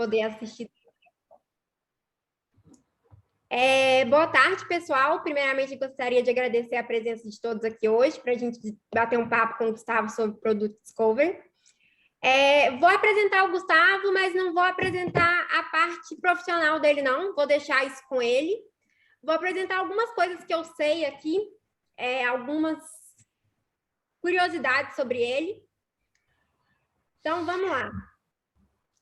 poder assistir. Boa tarde, pessoal. Primeiramente, gostaria de agradecer a presença de todos aqui hoje para a gente bater um papo com o Gustavo sobre Product Discovery. Vou apresentar o Gustavo, mas não vou apresentar a parte profissional dele, não. Vou deixar isso com ele. Vou apresentar algumas coisas que eu sei aqui, algumas curiosidades sobre ele. Então, vamos lá.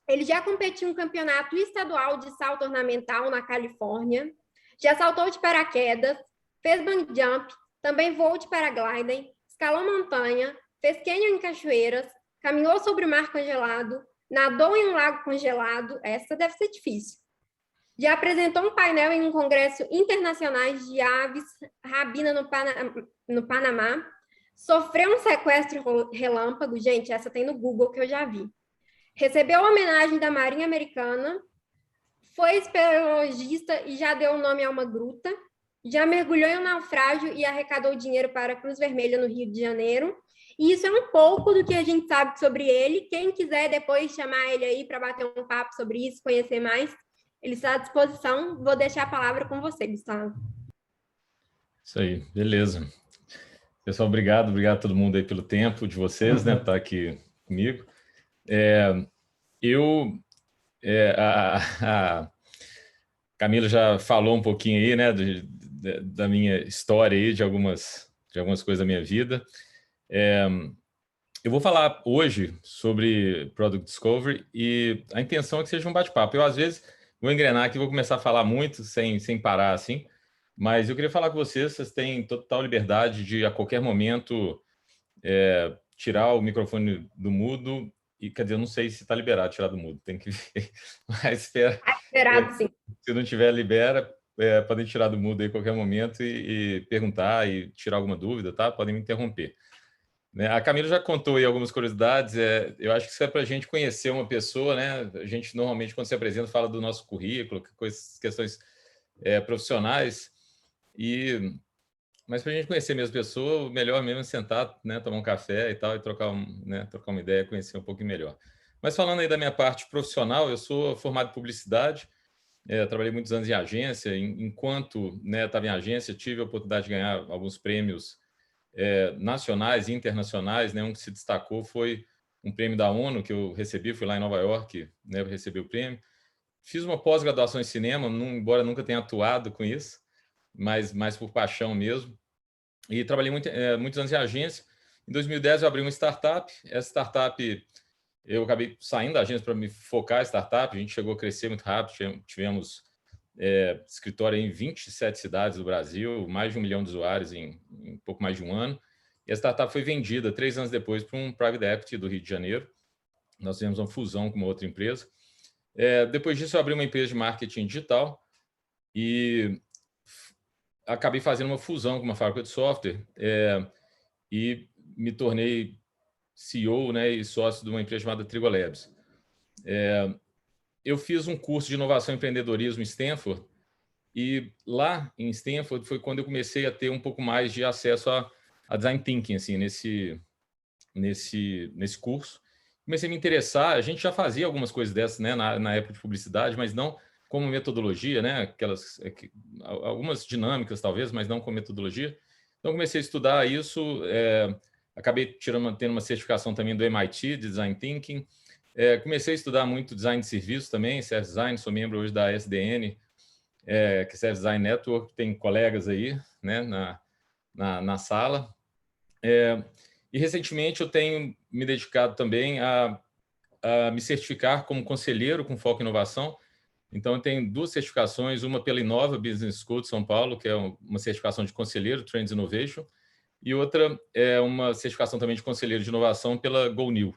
Ele já competiu em um campeonato estadual de salto ornamental na Califórnia, já saltou de paraquedas, fez bungee jump, também voou de paragliding, escalou montanha, fez canyon em cachoeiras, caminhou sobre o mar congelado, nadou em um lago congelado, essa deve ser difícil. Já apresentou um painel em um congresso internacional de aves rabina no Panamá, sofreu um sequestro relâmpago, gente, essa tem no Google que eu já vi. Recebeu a homenagem da Marinha Americana, foi espeleologista e já deu nome a uma gruta, já mergulhou em um naufrágio e arrecadou dinheiro para a Cruz Vermelha no Rio de Janeiro. E isso é um pouco do que a gente sabe sobre ele. Quem quiser depois chamar ele aí para bater um papo sobre isso, conhecer mais, ele está à disposição. Vou deixar a palavra com você, Gustavo. Isso aí, beleza. Pessoal, obrigado a todo mundo aí pelo tempo de vocês, né, estar aqui comigo. A Camila já falou um pouquinho aí, né, da minha história aí, de algumas coisas da minha vida. Eu vou falar hoje sobre Product Discovery e a intenção é que seja um bate-papo. Eu, às vezes, vou engrenar aqui, vou começar a falar muito sem parar, assim, mas eu queria falar com vocês têm total liberdade de, a qualquer momento, tirar o microfone do mudo. E, quer dizer, eu não sei se está liberado tirar do mudo, tem que ver. Mas espera. Liberado, sim. Se não tiver, libera. Podem tirar do mudo aí a qualquer momento e perguntar e tirar alguma dúvida, tá? Podem me interromper. A Camila já contou aí algumas curiosidades. Eu acho que isso é para a gente conhecer uma pessoa, né? A gente, normalmente, quando se apresenta, fala do nosso currículo, questões profissionais. Mas para a gente conhecer mesmo a pessoa, o melhor mesmo é sentar, né, tomar um café e tal, e trocar uma ideia, conhecer um pouquinho melhor. Mas falando aí da minha parte profissional, eu sou formado em publicidade, trabalhei muitos anos em agência. Enquanto estava em agência, tive a oportunidade de ganhar alguns prêmios nacionais e internacionais, né? Um que se destacou foi um prêmio da ONU que eu recebi, fui lá em Nova York, né, recebi o prêmio. Fiz uma pós-graduação em cinema, embora nunca tenha atuado com isso, mas mais por paixão mesmo. E trabalhei muitos anos em agência. Em 2010, eu abri uma startup. Essa startup, eu acabei saindo da agência para me focar em startup. A gente chegou a crescer muito rápido. Tivemos escritório em 27 cidades do Brasil, mais de 1 milhão de usuários em pouco mais de um ano. E a startup foi vendida 3 anos depois para um private equity do Rio de Janeiro. Nós fizemos uma fusão com uma outra empresa. Depois disso, eu abri uma empresa de marketing digital e acabei fazendo uma fusão com uma fábrica de software e me tornei CEO, né, e sócio de uma empresa chamada Trigolabs. Eu fiz um curso de inovação e empreendedorismo em Stanford e lá em Stanford foi quando eu comecei a ter um pouco mais de acesso a design thinking, assim, nesse curso. Comecei a me interessar. A gente já fazia algumas coisas dessas, né, na época de publicidade, mas não como metodologia, né, algumas dinâmicas talvez, mas não como metodologia. Então comecei a estudar isso, acabei tendo uma certificação também do MIT de Design Thinking. Comecei a estudar muito design de serviço também, Service Design, sou membro hoje da SDN, que é Service Design Network, tem colegas aí, né, na sala. E recentemente eu tenho me dedicado também a me certificar como conselheiro com foco em inovação. Então, eu tenho 2 certificações, uma pela Inova Business School de São Paulo, que é uma certificação de conselheiro, Trends Innovation, e outra é uma certificação também de conselheiro de inovação pela GoNew,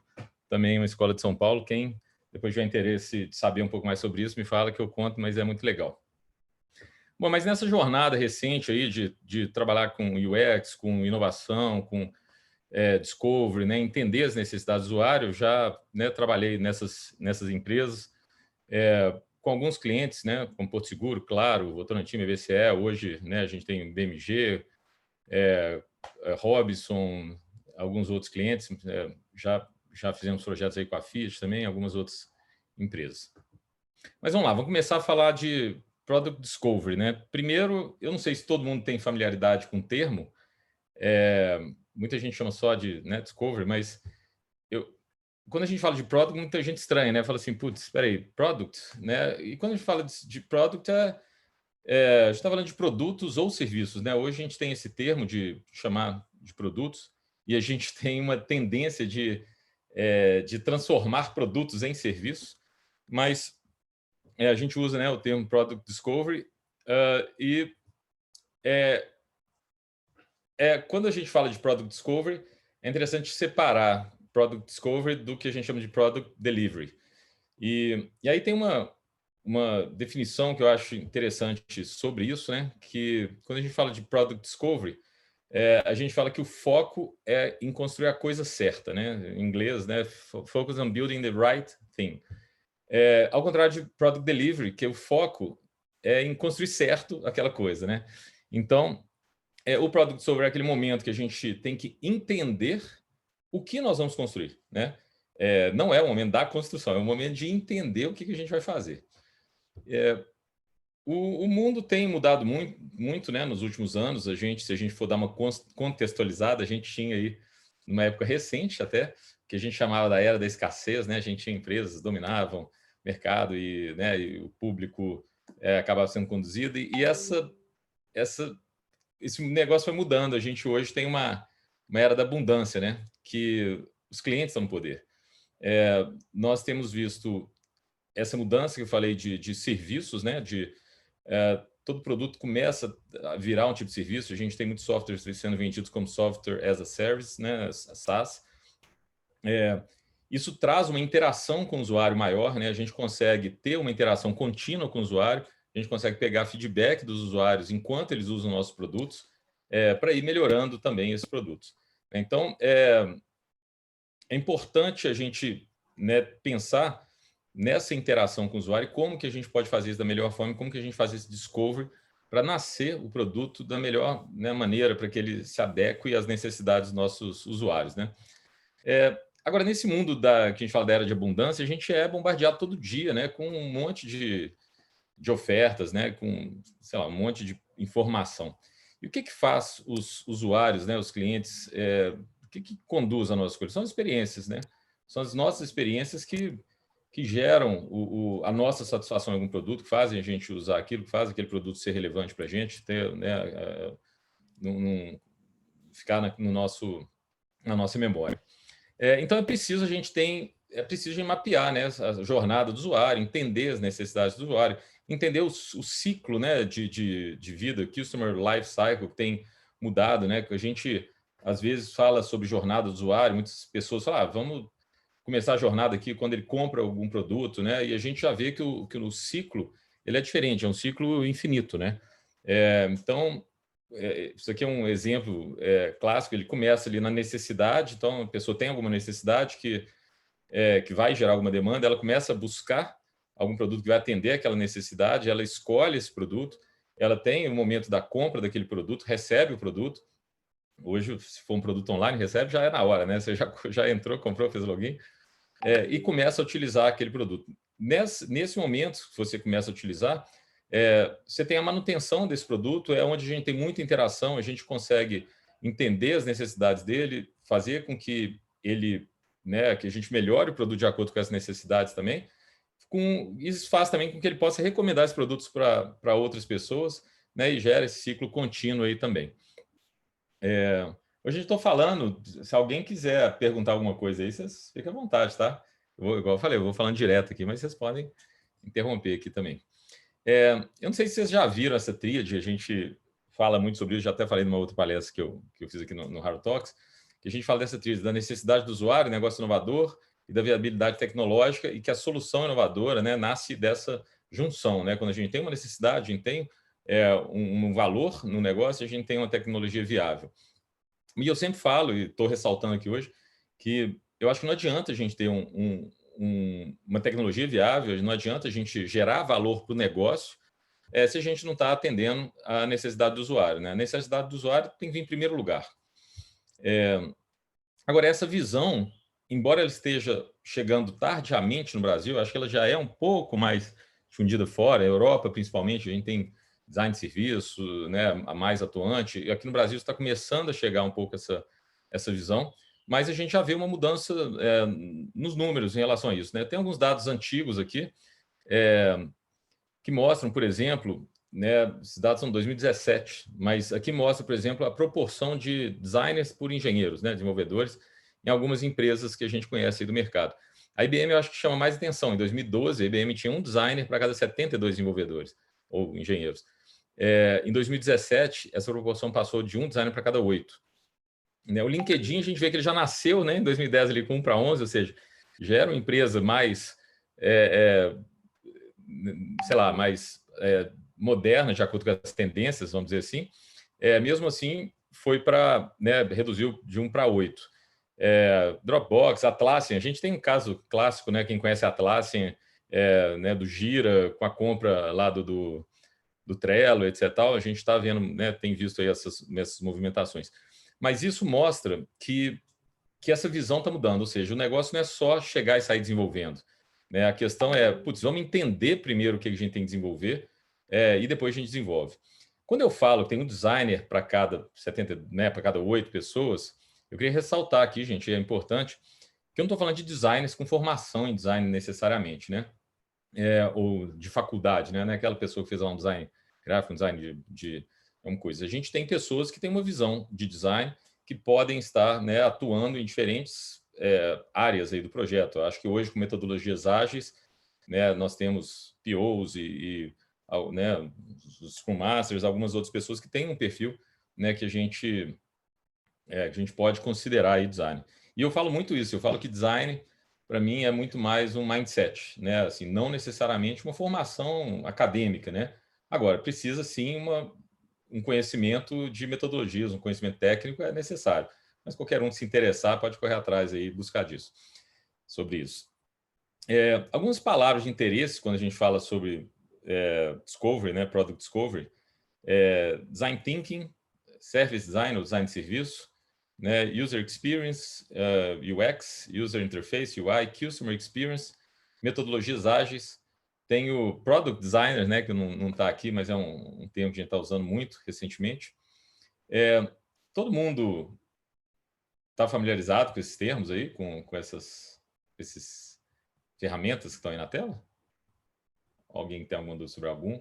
também uma escola de São Paulo. Quem depois tiver interesse de saber um pouco mais sobre isso, me fala que eu conto, mas é muito legal. Bom, mas nessa jornada recente aí de trabalhar com UX, com inovação, com discovery, né, entender as necessidades do usuário, já, né, trabalhei nessas empresas, com alguns clientes, né, como Porto Seguro, claro, Votorantim, BCE, hoje, né, a gente tem BMG, Robson, alguns outros clientes, já fizemos projetos aí com a Fiat também, algumas outras empresas. Mas vamos lá, vamos começar a falar de Product Discovery, né? Primeiro, eu não sei se todo mundo tem familiaridade com o termo, muita gente chama só de, né, Discovery, mas quando a gente fala de Product, muita gente estranha, né? Fala assim, putz, espera aí, Product, né? E quando a gente fala de Product, a gente está falando de produtos ou serviços, né? Hoje a gente tem esse termo de chamar de produtos e a gente tem uma tendência de transformar produtos em serviços, mas a gente usa, né, o termo Product Discovery e quando a gente fala de Product Discovery, é interessante separar Product Discovery do que a gente chama de Product Delivery. E aí tem uma definição que eu acho interessante sobre isso, né? Que quando a gente fala de Product Discovery, a gente fala que o foco é em construir a coisa certa, né? Em inglês, né? Focus on building the right thing. Ao contrário de Product Delivery, que o foco é em construir certo aquela coisa, né? Então, o Product Discovery é aquele momento que a gente tem que entender o que nós vamos construir, né? Não é o momento da construção, é o momento de entender o que a gente vai fazer. O mundo tem mudado muito, muito, né, nos últimos anos. Se a gente for dar uma contextualizada, a gente tinha aí, numa época recente até, que a gente chamava da era da escassez, né? A gente tinha empresas que dominavam o mercado e, né, e o público acabava sendo conduzido. E esse negócio foi mudando. A gente hoje tem uma era da abundância, né? Que os clientes estão no poder. Nós temos visto essa mudança que eu falei de serviços, né? Todo produto começa a virar um tipo de serviço. A gente tem muitos softwares sendo vendidos como software as a service, né? SaaS. Isso traz uma interação com o usuário maior, né? A gente consegue ter uma interação contínua com o usuário, a gente consegue pegar feedback dos usuários enquanto eles usam nossos produtos, para ir melhorando também esses produtos. Então, é importante a gente, né, pensar nessa interação com o usuário e como que a gente pode fazer isso da melhor forma, como que a gente faz esse discovery para nascer o produto da melhor, né, maneira, para que ele se adeque às necessidades dos nossos usuários, né? Agora, nesse mundo que a gente fala da era de abundância, a gente é bombardeado todo dia, né, com um monte de ofertas, né, com, sei lá, um monte de informação. E o que faz os usuários, né, os clientes, o que conduz a nossa escolha? São as experiências, né? São as nossas experiências que geram a nossa satisfação em algum produto, que fazem a gente usar aquilo, que fazem aquele produto ser relevante para a gente, ter, né, ficar na nossa memória. Então é preciso a gente mapear, né, a jornada do usuário, entender as necessidades do usuário, entender o ciclo, né, de vida, Customer Life Cycle, que tem mudado, né, que a gente às vezes fala sobre jornada do usuário, muitas pessoas falam, vamos começar a jornada aqui quando ele compra algum produto, né, e a gente já vê que o ciclo ele é diferente, é um ciclo infinito, né. Então, isso aqui é um exemplo clássico. Ele começa ali na necessidade. Então, a pessoa tem alguma necessidade que vai gerar alguma demanda, ela começa a buscar algum produto que vai atender aquela necessidade, ela escolhe esse produto, ela tem o momento da compra daquele produto, recebe o produto. Hoje, se for um produto online, recebe, já é na hora, né? Você já entrou, comprou, fez login, e começa a utilizar aquele produto. Nesse momento que você começa a utilizar, você tem a manutenção desse produto, é onde a gente tem muita interação, a gente consegue entender as necessidades dele, fazer com que ele, né, que a gente melhore o produto de acordo com as necessidades também. Isso faz também com que ele possa recomendar esses produtos para outras pessoas, né, e gera esse ciclo contínuo aí também. Hoje eu estou falando, se alguém quiser perguntar alguma coisa aí, vocês fiquem à vontade, tá? Igual eu falei, eu vou falando direto aqui, mas vocês podem interromper aqui também. Eu não sei se vocês já viram essa tríade, a gente fala muito sobre isso, já até falei numa outra palestra que eu fiz aqui no Hard Talks, que a gente fala dessa tríade, da necessidade do usuário, negócio inovador, e da viabilidade tecnológica, e que a solução inovadora, né, nasce dessa junção, né? Quando a gente tem uma necessidade, a gente tem um valor no negócio, a gente tem uma tecnologia viável. E eu sempre falo, e estou ressaltando aqui hoje, que eu acho que não adianta a gente ter uma tecnologia viável, não adianta a gente gerar valor para o negócio se a gente não está atendendo à necessidade do usuário, né? A necessidade do usuário tem que vir em primeiro lugar. Agora, essa visão, embora ela esteja chegando tardiamente no Brasil, acho que ela já é um pouco mais difundida fora, a Europa principalmente, a gente tem design de serviço, né, a mais atuante. E aqui no Brasil está começando a chegar um pouco essa visão, mas a gente já vê uma mudança nos números em relação a isso, né? Tem alguns dados antigos aqui que mostram, por exemplo, né, esses dados são de 2017, mas aqui mostra, por exemplo, a proporção de designers por engenheiros, né, desenvolvedores, em algumas empresas que a gente conhece aí do mercado. A IBM eu acho que chama mais atenção. Em 2012, a IBM tinha um designer para cada 72 desenvolvedores ou engenheiros. Em 2017, essa proporção passou de um designer para cada 8. O LinkedIn, a gente vê que ele já nasceu, né, em 2010 ali com 1 para 11, ou seja, já era uma empresa mais, sei lá, mais moderna, de acordo com as tendências, vamos dizer assim. Mesmo assim, foi para, né, reduziu de 1 para 8. Dropbox, Atlassian, a gente tem um caso clássico, né, quem conhece a Atlassian, né, do Gira, com a compra lá do Trello, etc. A gente está vendo, né, tem visto aí essas movimentações. Mas isso mostra que essa visão está mudando, ou seja, o negócio não é só chegar e sair desenvolvendo, né? A questão é, putz, vamos entender primeiro o que a gente tem que desenvolver e depois a gente desenvolve. Quando eu falo que tem um designer para cada 70, né, para cada 8 pessoas, eu queria ressaltar aqui, gente, é importante, que eu não estou falando de designers com formação em design necessariamente, né? Ou de faculdade, né? Não é aquela pessoa que fez um design gráfico, um design de alguma coisa. A gente tem pessoas que têm uma visão de design que podem estar, né, atuando em diferentes áreas aí do projeto. Eu acho que hoje, com metodologias ágeis, né, nós temos POs né, os Scrum Masters, algumas outras pessoas que têm um perfil, né, que a gente pode considerar aí design. E eu falo muito isso, eu falo que design, para mim, é muito mais um mindset, né? Assim, não necessariamente uma formação acadêmica, né? Agora, precisa sim um conhecimento de metodologias, um conhecimento técnico é necessário. Mas qualquer um que se interessar pode correr atrás aí e buscar sobre isso. Algumas palavras de interesse quando a gente fala sobre discovery, né? Product discovery, design thinking, service design ou design de serviço, né? User experience, UX, user interface, UI, customer experience, metodologias ágeis. Tem o product designer, né, que não está aqui, mas é um termo que a gente está usando muito recentemente. Todo mundo está familiarizado com esses termos aí, com essas ferramentas que estão aí na tela? Alguém tem alguma dúvida sobre algum?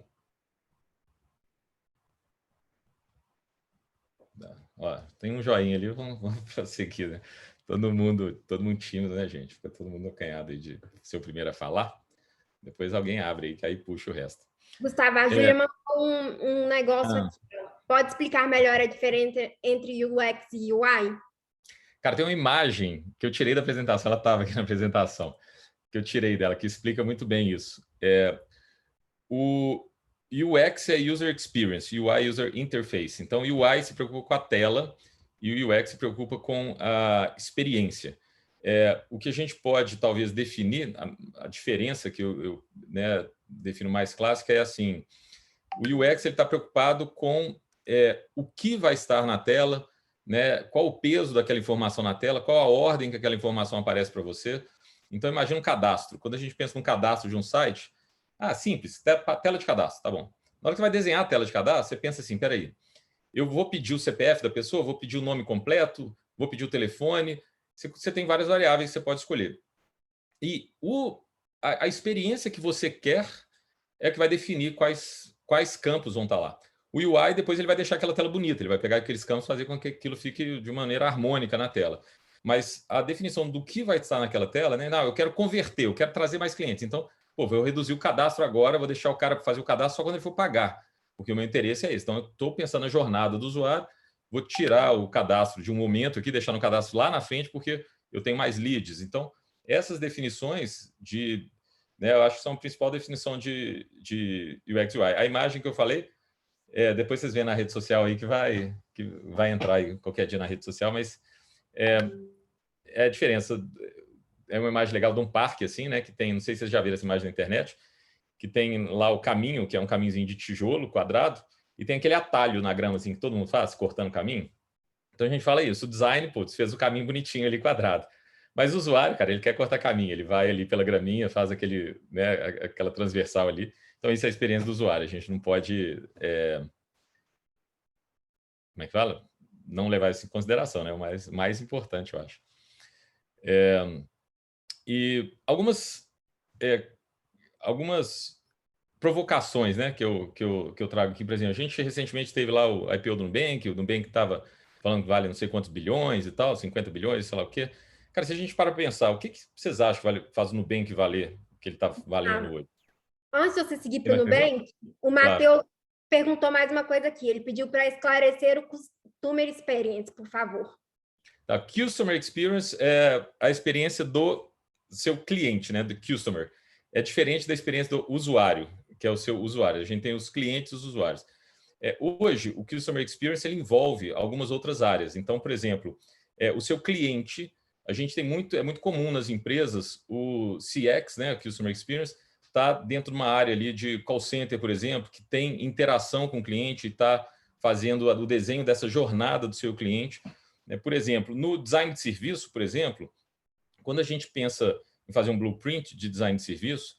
Ó, tem um joinha ali, vamos prosseguir, né? Todo mundo tímido, né, gente? Fica todo mundo acanhado aí de ser o primeiro a falar. Depois alguém abre aí, que aí puxa o resto. Gustavo, a Júlia mandou um negócio aqui. Pode explicar melhor a diferença entre UX e UI? Cara, tem uma imagem que eu tirei da apresentação, ela estava aqui na apresentação, que eu tirei dela, que explica muito bem isso. O UX é User Experience, UI User Interface. Então, o UI se preocupa com a tela e o UX se preocupa com a experiência. O que a gente pode, talvez, definir, a diferença que eu né, defino mais clássica é assim, o UX está preocupado com o que vai estar na tela, né, qual o peso daquela informação na tela, qual a ordem que aquela informação aparece para você. Então, imagina um cadastro. Quando a gente pensa num cadastro de um site, simples, tela de cadastro, tá bom. Na hora que você vai desenhar a tela de cadastro, você pensa assim, peraí, eu vou pedir o CPF da pessoa, vou pedir o nome completo, vou pedir o telefone, você tem várias variáveis que você pode escolher. E a experiência que você quer é que vai definir quais campos vão estar lá. O UI, depois ele vai deixar aquela tela bonita, ele vai pegar aqueles campos e fazer com que aquilo fique de maneira harmônica na tela. Mas a definição do que vai estar naquela tela, né? Não, eu quero converter, eu quero trazer mais clientes. Então, vou reduzir o cadastro agora, vou deixar o cara fazer o cadastro só quando ele for pagar, porque o meu interesse é esse. Então, eu estou pensando na jornada do usuário, vou tirar o cadastro de um momento aqui, deixar no cadastro lá na frente, porque eu tenho mais leads. Então, essas definições né, eu acho que são a principal definição de UX UI. A imagem que eu falei, depois vocês veem na rede social aí que vai entrar aí qualquer dia na rede social, mas a diferença. É uma imagem legal de um parque, assim, né? Que tem, não sei se vocês já viram essa imagem na internet, que tem lá o caminho, que é um caminhozinho de tijolo quadrado, e tem aquele atalho na grama, assim, que todo mundo faz, cortando o caminho. Então a gente fala isso, o design, putz, fez o caminho bonitinho ali quadrado. Mas o usuário, cara, ele quer cortar caminho, ele vai ali pela graminha, faz aquele, né, aquela transversal ali. Então, isso é a experiência do usuário. A gente não pode, como é que fala? Não levar isso em consideração, né? O mais importante, eu acho. E algumas provocações, né, que eu trago aqui, por exemplo. A gente recentemente teve lá o IPO do Nubank, o Nubank estava falando que vale não sei quantos bilhões e tal, 50 bilhões, sei lá o quê. Cara, se a gente para pensar, o que vocês acham que faz o Nubank valer o que ele está valendo Ah, hoje? antes de você seguir Tem para o mais pergunta? Nubank, o Claro. Matheus perguntou mais uma coisa aqui. Ele pediu para esclarecer o Customer Experience, por favor. Tá. Customer Experience é a experiência do seu cliente, né, do customer. É diferente da experiência do usuário, que é o seu usuário. A gente tem os clientes e os usuários. Hoje, o Customer Experience ele envolve algumas outras áreas. Então, por exemplo, o seu cliente, a gente tem é muito comum nas empresas o CX, né, o Customer Experience, está dentro de uma área ali de call center, por exemplo, que tem interação com o cliente, está fazendo o desenho dessa jornada do seu cliente. Por exemplo, no design de serviço, por exemplo, quando a gente pensa em fazer um blueprint de design de serviço,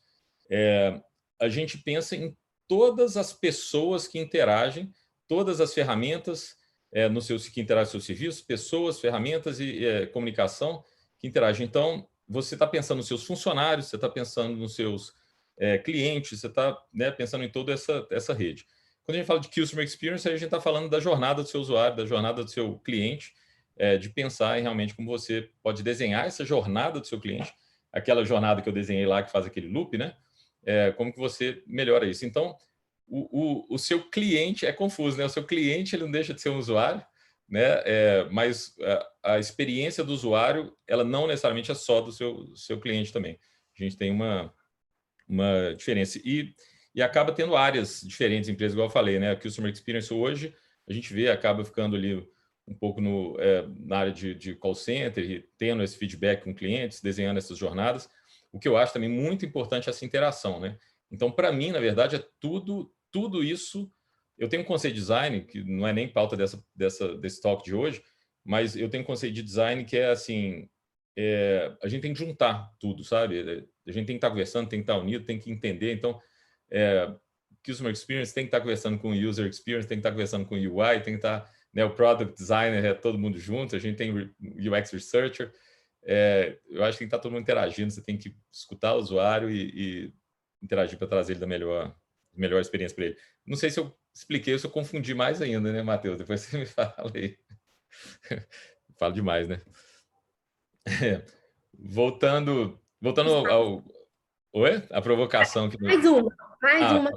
a gente pensa em todas as pessoas que interagem, todas as ferramentas que interagem com o seu serviço, pessoas, ferramentas e comunicação que interagem. Então, você está pensando nos seus funcionários, você está pensando nos seus clientes, você está, né, pensando em toda essa rede. Quando a gente fala de Customer Experience, a gente está falando da jornada do seu usuário, da jornada do seu cliente, de pensar em realmente como você pode desenhar essa jornada do seu cliente, aquela jornada que eu desenhei lá, que faz aquele loop, né? Como que você melhora isso. Então, o seu cliente é confuso, né? O seu cliente ele não deixa de ser um usuário, né? Mas a experiência do usuário, ela não necessariamente é só do seu cliente também. A gente tem uma diferença. E acaba tendo áreas diferentes em empresas, igual eu falei, né? A Customer Experience hoje, a gente vê, acaba ficando ali um pouco na área de call center, e tendo esse feedback com clientes, desenhando essas jornadas. O que eu acho também muito importante é essa interação, né? Então, para mim, na verdade, é tudo isso. Eu tenho um conceito de design, que não é nem pauta desse talk de hoje, mas eu tenho um conceito de design que é assim, a gente tem que juntar tudo, sabe? A gente tem que estar conversando, tem que estar unido, tem que entender. Então, Customer Experience tem que estar conversando com o User Experience, tem que estar conversando com o UI, tem que estar, né, o Product Designer, todo mundo junto, a gente tem UX Researcher. Eu acho que tem que estar todo mundo interagindo, você tem que escutar o usuário e interagir para trazer ele da melhor experiência para ele. Não sei se eu expliquei ou se eu confundi mais ainda, né, Matheus? Depois você me fala aí. Falo demais, né? Voltando ao... Oi? A provocação que... Mais uma, mais Ah, uma.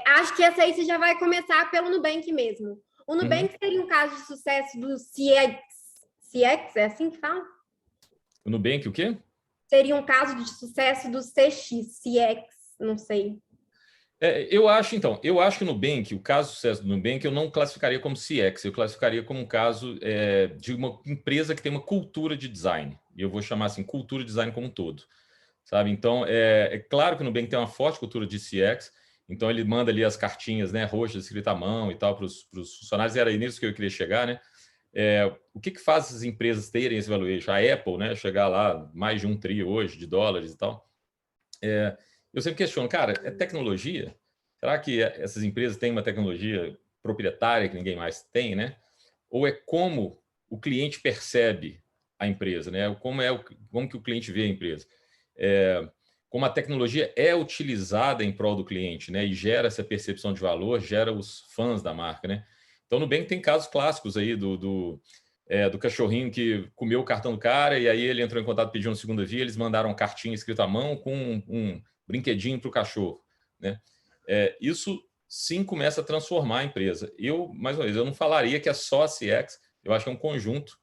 Acho que essa aí você já vai começar pelo Nubank mesmo. O uhum. Nubank seria um caso de sucesso do CX, CX, é assim que fala? O Nubank, o quê? Seria um caso de sucesso do CX, CX, não sei. Eu acho que o Nubank, o caso de sucesso do Nubank, eu não classificaria como CX, eu classificaria como um caso de uma empresa que tem uma cultura de design. E eu vou chamar assim, cultura de design como um todo. Sabe? Então, é claro que o Nubank tem uma forte cultura de CX, então ele manda ali as cartinhas, né, roxas, escritas à mão e tal, para os funcionários, e era nisso que eu queria chegar, né? O que faz essas empresas terem esse valuation? A Apple, né, chegar lá, mais de 1 tri hoje de dólares e tal. Eu sempre questiono, cara, é tecnologia? Será que essas empresas têm uma tecnologia proprietária que ninguém mais tem, né? Ou é como o cliente percebe a empresa, né? Como que o cliente vê a empresa? Como a tecnologia é utilizada em prol do cliente, né? E gera essa percepção de valor, gera os fãs da marca, né? Então, no Nubank tem casos clássicos aí do cachorrinho que comeu o cartão do cara e aí ele entrou em contato, pediu uma segunda via, eles mandaram uma cartinha escrita à mão com um brinquedinho para o cachorro, né? Isso sim começa a transformar a empresa. Mais uma vez, eu não falaria que é só a CX, eu acho que é um conjunto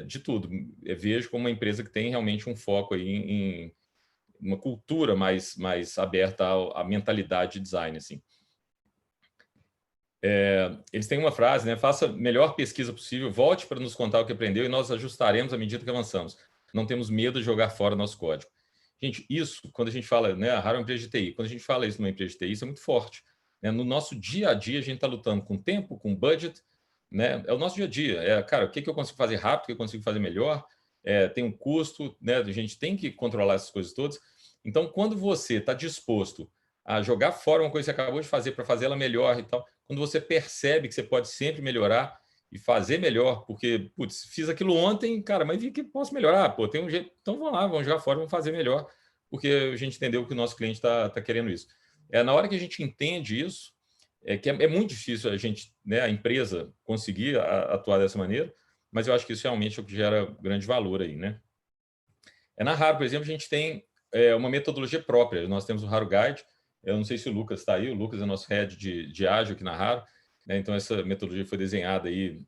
de tudo. Eu vejo como uma empresa que tem realmente um foco aí em uma cultura mais aberta à mentalidade de design, assim. Eles têm uma frase, né? Faça a melhor pesquisa possível, volte para nos contar o que aprendeu e nós ajustaremos à medida que avançamos. Não temos medo de jogar fora nosso código. Gente, isso, quando a gente fala, né, a Haro é uma empresa de TI, quando a gente fala isso numa empresa de TI, isso é muito forte. Né? No nosso dia a dia, a gente está lutando com tempo, com budget, né? É o nosso dia a dia. Cara, o que eu consigo fazer rápido, o que eu consigo fazer melhor, tem um custo, né? A gente tem que controlar essas coisas todas. Então, quando você está disposto a jogar fora uma coisa que você acabou de fazer para fazer ela melhor e tal, quando você percebe que você pode sempre melhorar e fazer melhor, porque, putz, fiz aquilo ontem, cara, mas vi que posso melhorar, pô, tem um jeito, então vamos lá, vamos jogar fora, vamos fazer melhor, porque a gente entendeu que o nosso cliente está querendo isso. Na hora que a gente entende isso, que é muito difícil a gente, né, a empresa conseguir atuar dessa maneira, mas eu acho que isso realmente é o que gera grande valor aí, né? Na Haro, por exemplo, a gente tem uma metodologia própria. Nós temos o Haro Guide. Eu não sei se o Lucas está aí. O Lucas é nosso head de ágil aqui na Haro, né? Então, essa metodologia foi desenhada aí.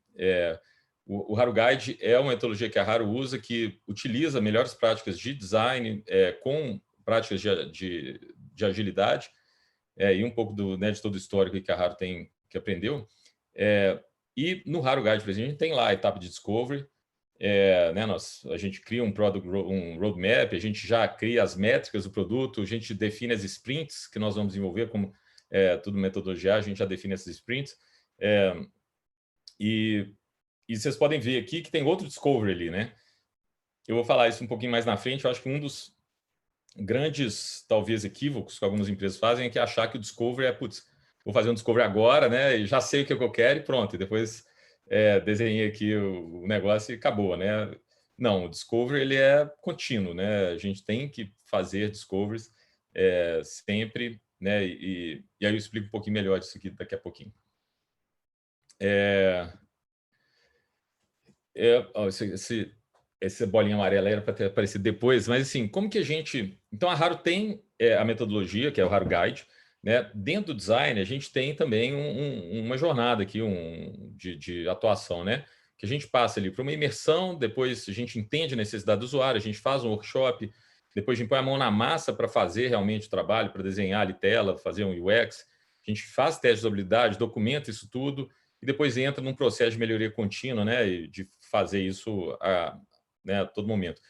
O Haro Guide é uma metodologia que a Haro usa, que utiliza melhores práticas de design com práticas de agilidade e um pouco né, de todo o histórico que a Haro tem, que aprendeu. E no Haro Guide, por exemplo, a gente tem lá a etapa de discovery, né, a gente cria um roadmap, a gente já cria as métricas do produto, a gente define as sprints que nós vamos desenvolver, como tudo metodologia, a gente já define essas sprints. E vocês podem ver aqui que tem outro discovery ali, né? Eu vou falar isso um pouquinho mais na frente. Eu acho que um dos grandes, talvez, equívocos que algumas empresas fazem é que achar que o discovery putz, vou fazer um discovery agora, né? E já sei o que eu quero e pronto. E depois desenhei aqui o negócio e acabou, né? Não, o discovery ele é contínuo, né? A gente tem que fazer discoveries sempre, né? E aí eu explico um pouquinho melhor disso aqui daqui a pouquinho. Essa bolinha amarela era para ter aparecido depois, mas assim, como que a gente... Então, a Haro tem a metodologia, que é o Haro Guide, né? Dentro do design, a gente tem também uma jornada aqui de atuação, né? Que a gente passa ali para uma imersão, depois a gente entende a necessidade do usuário, a gente faz um workshop, depois a gente põe a mão na massa para fazer realmente o trabalho, para desenhar ali tela, fazer um UX, a gente faz teste de usabilidade, documenta isso tudo, e depois entra num processo de melhoria contínua, né? E de fazer isso a todo momento.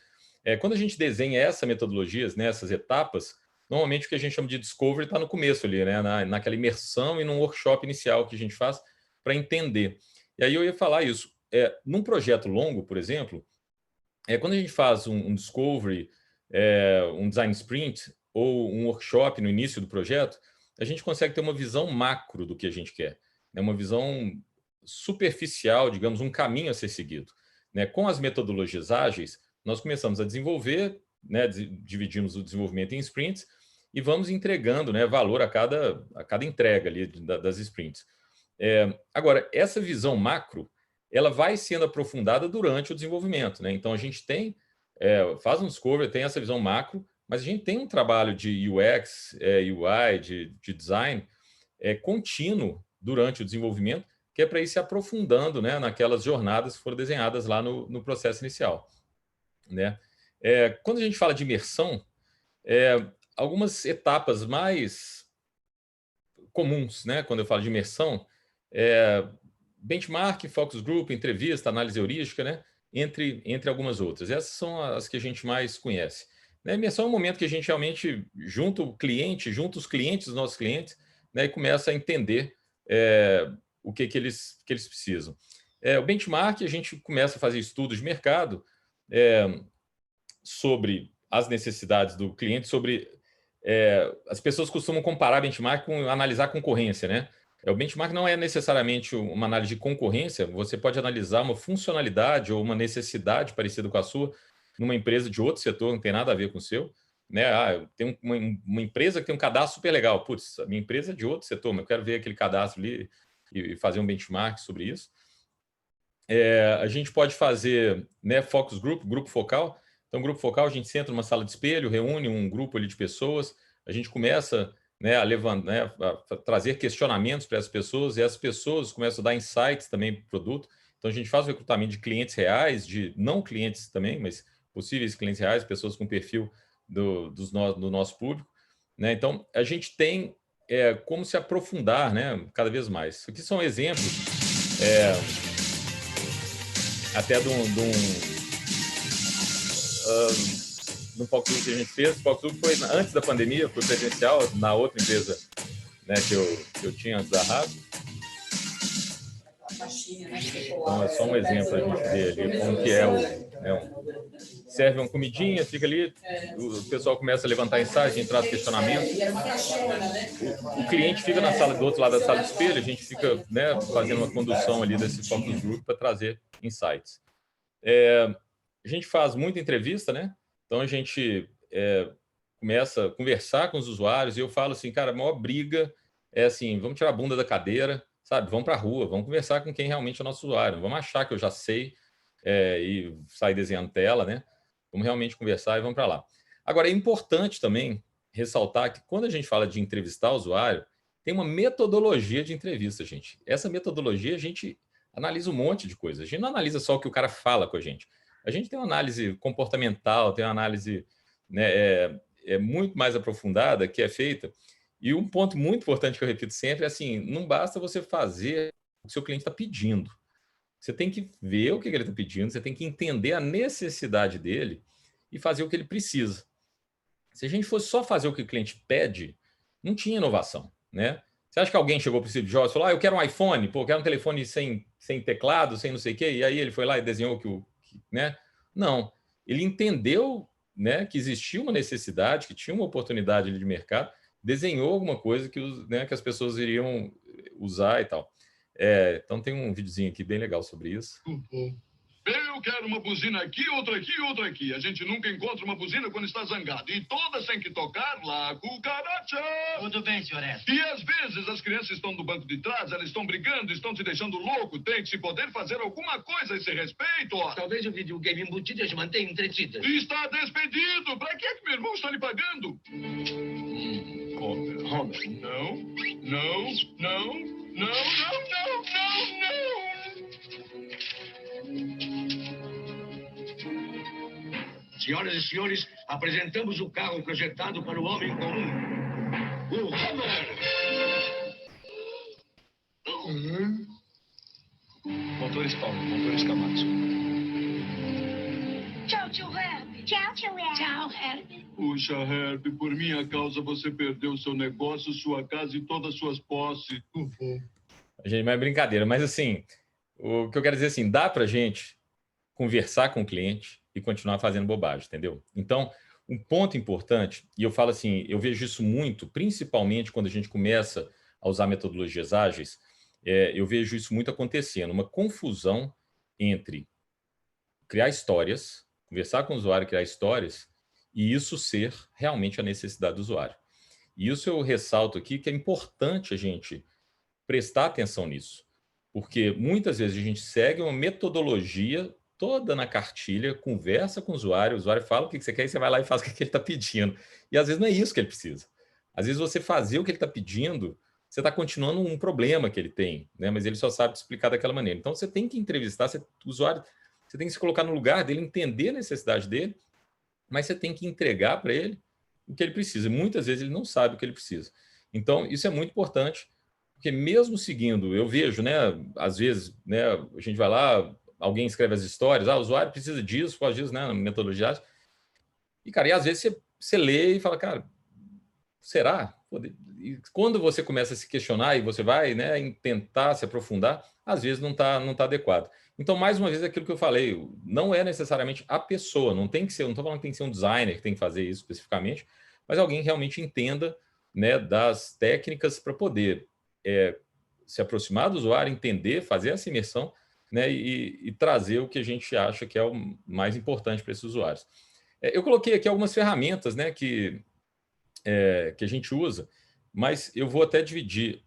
Quando a gente desenha essa metodologias, né, essas etapas, normalmente o que a gente chama de discovery está no começo ali, né, naquela imersão e num workshop inicial que a gente faz para entender. E aí eu ia falar isso. Num projeto longo, por exemplo, quando a gente faz um discovery, um design sprint ou um workshop no início do projeto, a gente consegue ter uma visão macro do que a gente quer, né, uma visão superficial, digamos, um caminho a ser seguido. Né? Com as metodologias ágeis, nós começamos a desenvolver, né, dividimos o desenvolvimento em sprints e vamos entregando, né, valor a cada entrega ali das sprints. Agora, essa visão macro, ela vai sendo aprofundada durante o desenvolvimento. Né? Então, a gente faz um discovery, tem essa visão macro, mas a gente tem um trabalho de UX, UI, de design contínuo durante o desenvolvimento, que é para ir se aprofundando, né, naquelas jornadas que foram desenhadas lá no processo inicial. Né? Quando a gente fala de imersão, algumas etapas mais comuns, né, quando eu falo de imersão, benchmark, focus group, entrevista, análise heurística, né, entre algumas outras. Essas são as que a gente mais conhece. A imersão é um momento que a gente realmente junta o cliente, junta os clientes dos nossos clientes, né, e começa a entender o que eles precisam. O benchmark, a gente começa a fazer estudos de mercado sobre as necessidades do cliente, sobre... as pessoas costumam comparar benchmark com analisar concorrência, né? O benchmark não é necessariamente uma análise de concorrência, você pode analisar uma funcionalidade ou uma necessidade parecida com a sua numa empresa de outro setor, não tem nada a ver com o seu. Né? Tem uma empresa que tem um cadastro super legal. Putz, a minha empresa é de outro setor, mas eu quero ver aquele cadastro ali e fazer um benchmark sobre isso. A gente pode fazer, né, focus group, grupo focal. Então, grupo focal, a gente senta numa sala de espelho, reúne um grupo ali de pessoas, a gente começa, né, a trazer questionamentos para as pessoas e as pessoas começam a dar insights também para o produto. Então, a gente faz o recrutamento de clientes reais, de não clientes também, mas possíveis clientes reais, pessoas com perfil do nosso público. Né? Então, a gente tem como se aprofundar, né, cada vez mais. Isso aqui são exemplos até de um focus group que a gente fez. O focus group foi antes da pandemia, foi presencial na outra empresa, né, que eu tinha antes da Haro. Então, é só um exemplo a gente ver ali como que é serve uma comidinha, fica ali, o pessoal começa a levantar ensaios, a entrar questionamentos. O cliente fica na sala do outro lado da sala de espelho, a gente fica, né, fazendo uma condução ali desse focus group para trazer insights. A gente faz muita entrevista, né? Então a gente começa a conversar com os usuários e eu falo assim, cara, a maior briga é assim, vamos tirar a bunda da cadeira, sabe? Vamos para a rua, vamos conversar com quem realmente é nosso usuário. Não vamos achar que eu já sei e sair desenhando tela, né? Vamos realmente conversar e vamos para lá. Agora, é importante também ressaltar que quando a gente fala de entrevistar o usuário, tem uma metodologia de entrevista, gente. Essa metodologia, a gente analisa um monte de coisas. A gente não analisa só o que o cara fala com a gente. A gente tem uma análise comportamental, tem uma análise, né, muito mais aprofundada que é feita. E um ponto muito importante que eu repito sempre é assim, não basta você fazer o que o seu cliente está pedindo. Você tem que ver o que ele está pedindo, você tem que entender a necessidade dele e fazer o que ele precisa. Se a gente fosse só fazer o que o cliente pede, não tinha inovação, né? Você acha que alguém chegou para o Steve Jobs e falou, eu quero um iPhone, pô, eu quero um telefone sem teclado, sem não sei o quê, e aí ele foi lá e desenhou né? Não. Ele entendeu, né, que existia uma necessidade, que tinha uma oportunidade de mercado, desenhou alguma coisa que as pessoas iriam usar e tal. Então tem um videozinho aqui bem legal sobre isso. Eu quero uma buzina aqui, outra aqui e outra aqui. A gente nunca encontra uma buzina quando está zangado. E todas têm que tocar lá, cucaracha! Tudo bem, senhor F. E às vezes as crianças estão no banco de trás, elas estão brigando, estão te deixando louco. Tem que se poder fazer alguma coisa a esse respeito. Talvez o videogame embutido as mantenha entretidas. Está despedido! Pra que meu irmão está lhe pagando? Homer. Não, não, não, não, não, não, não, não! Senhoras e senhores, apresentamos o carro projetado para o homem comum. O Homer! Motores Palmer, motores Camacho. Tchau, tio Herb. Tchau, tio Herb. Tchau, Herb. Puxa, Herb, por minha causa você perdeu seu negócio, sua casa e todas as suas posses. Gente, mas é brincadeira. Mas assim, o que eu quero dizer assim, dá para a gente conversar com o cliente e continuar fazendo bobagem, entendeu? Então, um ponto importante, e eu falo assim, eu vejo isso muito, principalmente quando a gente começa a usar metodologias ágeis, eu vejo isso muito acontecendo, uma confusão entre criar histórias, conversar com o usuário, criar histórias, e isso ser realmente a necessidade do usuário. E isso eu ressalto aqui que é importante a gente prestar atenção nisso, porque muitas vezes a gente segue uma metodologia toda na cartilha, conversa com o usuário fala o que você quer e você vai lá e faz o que ele está pedindo. E às vezes não é isso que ele precisa. Às vezes você fazer o que ele está pedindo, você está continuando um problema que ele tem, né? Mas ele só sabe te explicar daquela maneira. Então você tem que entrevistar o usuário, você tem que se colocar no lugar dele, entender a necessidade dele, mas você tem que entregar para ele o que ele precisa. E muitas vezes ele não sabe o que ele precisa. Então isso é muito importante, porque mesmo seguindo, eu vejo, né? Às vezes, né? A gente vai lá, alguém escreve as histórias, o usuário precisa disso, faz disso, né, na metodologia. E, cara, e às vezes você lê e fala, cara, será? E quando você começa a se questionar e você vai, né, em tentar se aprofundar, às vezes não tá adequado. Então, mais uma vez, aquilo que eu falei, não é necessariamente a pessoa, não tem que ser, não estou falando que tem que ser um designer que tem que fazer isso especificamente, mas alguém que realmente entenda, né, das técnicas para poder se aproximar do usuário, entender, fazer essa imersão, né, e trazer o que a gente acha que é o mais importante para esses usuários. Eu coloquei aqui algumas ferramentas, né, que a gente usa, mas eu vou até dividir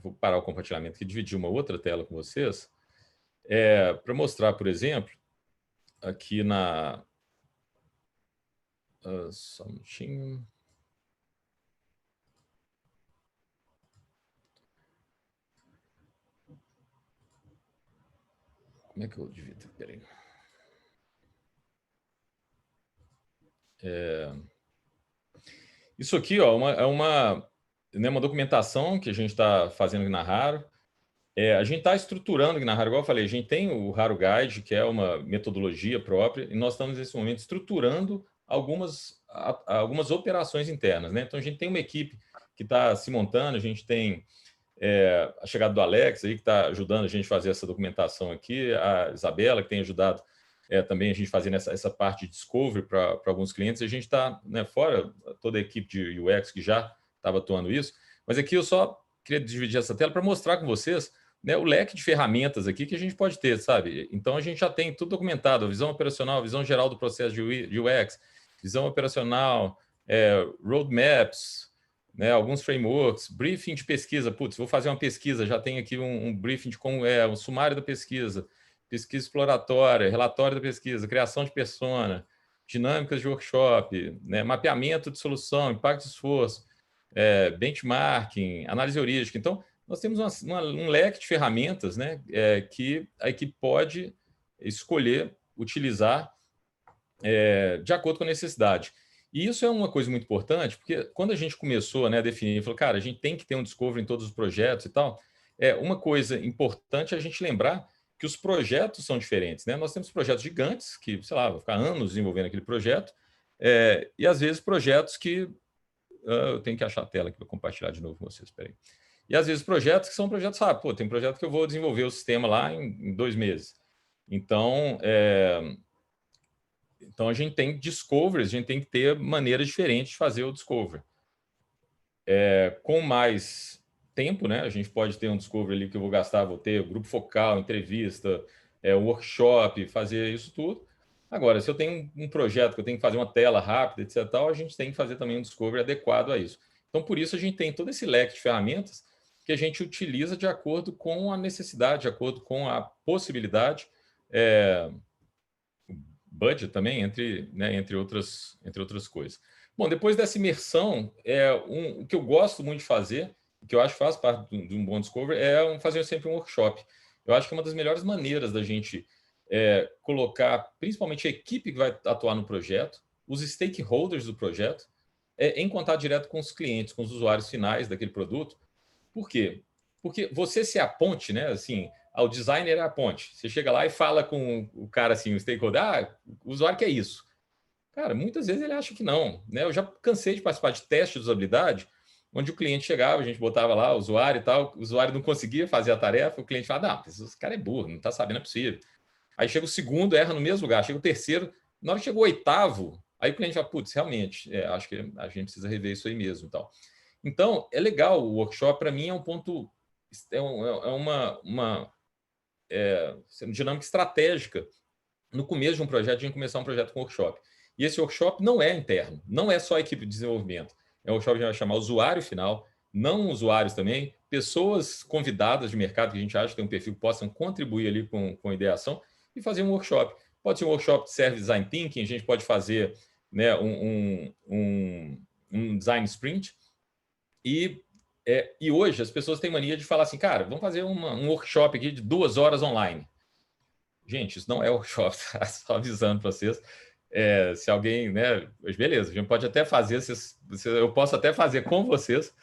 vou parar o compartilhamento aqui, dividir uma outra tela com vocês, para mostrar, por exemplo, aqui só um minutinho. Como é que eu divido? Peraí. Isso aqui, ó, é uma documentação que a gente está fazendo aqui na Raro. A gente está estruturando aqui na Raro, igual eu falei, a gente tem o Raro Guide, que é uma metodologia própria, e nós estamos, nesse momento, estruturando algumas operações internas, né? Então, a gente tem uma equipe que está se montando, a gente tem a chegada do Alex, aí, que está ajudando a gente a fazer essa documentação aqui, a Isabela, que tem ajudado também a gente fazendo essa parte de discovery para alguns clientes. A gente está, né, fora toda a equipe de UX que já estava atuando isso, mas aqui eu só queria dividir essa tela para mostrar com vocês, né, o leque de ferramentas aqui que a gente pode ter, sabe? Então, a gente já tem tudo documentado, visão operacional, visão geral do processo de UX, visão operacional, roadmaps, né, alguns frameworks, briefing de pesquisa. Putz, vou fazer uma pesquisa, já tem aqui um briefing de como um sumário da pesquisa, pesquisa exploratória, relatório da pesquisa, criação de persona, dinâmicas de workshop, né, mapeamento de solução, impacto de esforço, benchmarking, análise heurística. Então, nós temos um leque de ferramentas, né, que a equipe pode escolher utilizar de acordo com a necessidade. E isso é uma coisa muito importante, porque quando a gente começou, né, a definir, falou, cara, a gente tem que ter um discovery em todos os projetos e tal, uma coisa importante é a gente lembrar que os projetos são diferentes, né? Nós temos projetos gigantes, que, sei lá, vão ficar anos desenvolvendo aquele projeto, e às vezes projetos que... eu tenho que achar a tela aqui para compartilhar de novo com vocês, espera aí. E às vezes projetos que são projetos rápidos. Tem um projeto que eu vou desenvolver o sistema lá em 2 meses. Então, a gente tem discoveries, a gente tem que ter maneiras diferentes de fazer o discovery. Com mais tempo, né? A gente pode ter um discovery ali que eu vou ter grupo focal, entrevista, workshop, fazer isso tudo. Agora, se eu tenho um projeto que eu tenho que fazer uma tela rápida, etc., a gente tem que fazer também um discovery adequado a isso. Então, por isso, a gente tem todo esse leque de ferramentas que a gente utiliza de acordo com a necessidade, de acordo com a possibilidade, budget também, entre outras coisas. Bom, depois dessa imersão, o que eu gosto muito de fazer, que eu acho que faz parte de um bom discovery, fazer sempre um workshop. Eu acho que é uma das melhores maneiras da gente colocar, principalmente a equipe que vai atuar no projeto, os stakeholders do projeto, em contato direto com os clientes, com os usuários finais daquele produto. Por quê? Porque você ser a ponte, né? Assim, o designer é a ponte. Você chega lá e fala com o cara, assim, o stakeholder, o usuário quer isso. Cara, muitas vezes ele acha que não, né? Eu já cansei de participar de testes de usabilidade, onde o cliente chegava, a gente botava lá o usuário e tal, o usuário não conseguia fazer a tarefa, o cliente falava, não, esse cara é burro, não está sabendo, é possível. Aí chega o segundo, erra no mesmo lugar, chega o terceiro, na hora que chegou o oitavo, aí o cliente fala, putz, realmente, acho que a gente precisa rever isso aí mesmo e tal. Então, é legal, o workshop, para mim, é um ponto, uma dinâmica estratégica. No começo de um projeto, a gente começar um projeto com workshop. E esse workshop não é interno, não é só a equipe de desenvolvimento. É um workshop que a gente vai chamar usuário final, não usuários também, pessoas convidadas de mercado que a gente acha que tem um perfil que possam contribuir ali com a ideação e fazer um workshop. Pode ser um workshop de Service Design Thinking, a gente pode fazer, né, um design sprint. E hoje as pessoas têm mania de falar assim, cara, vamos fazer um workshop aqui de 2 horas online. Gente, isso não é workshop, tá? Só avisando para vocês. Se alguém, né? Beleza, a gente pode até fazer, eu posso até fazer com vocês,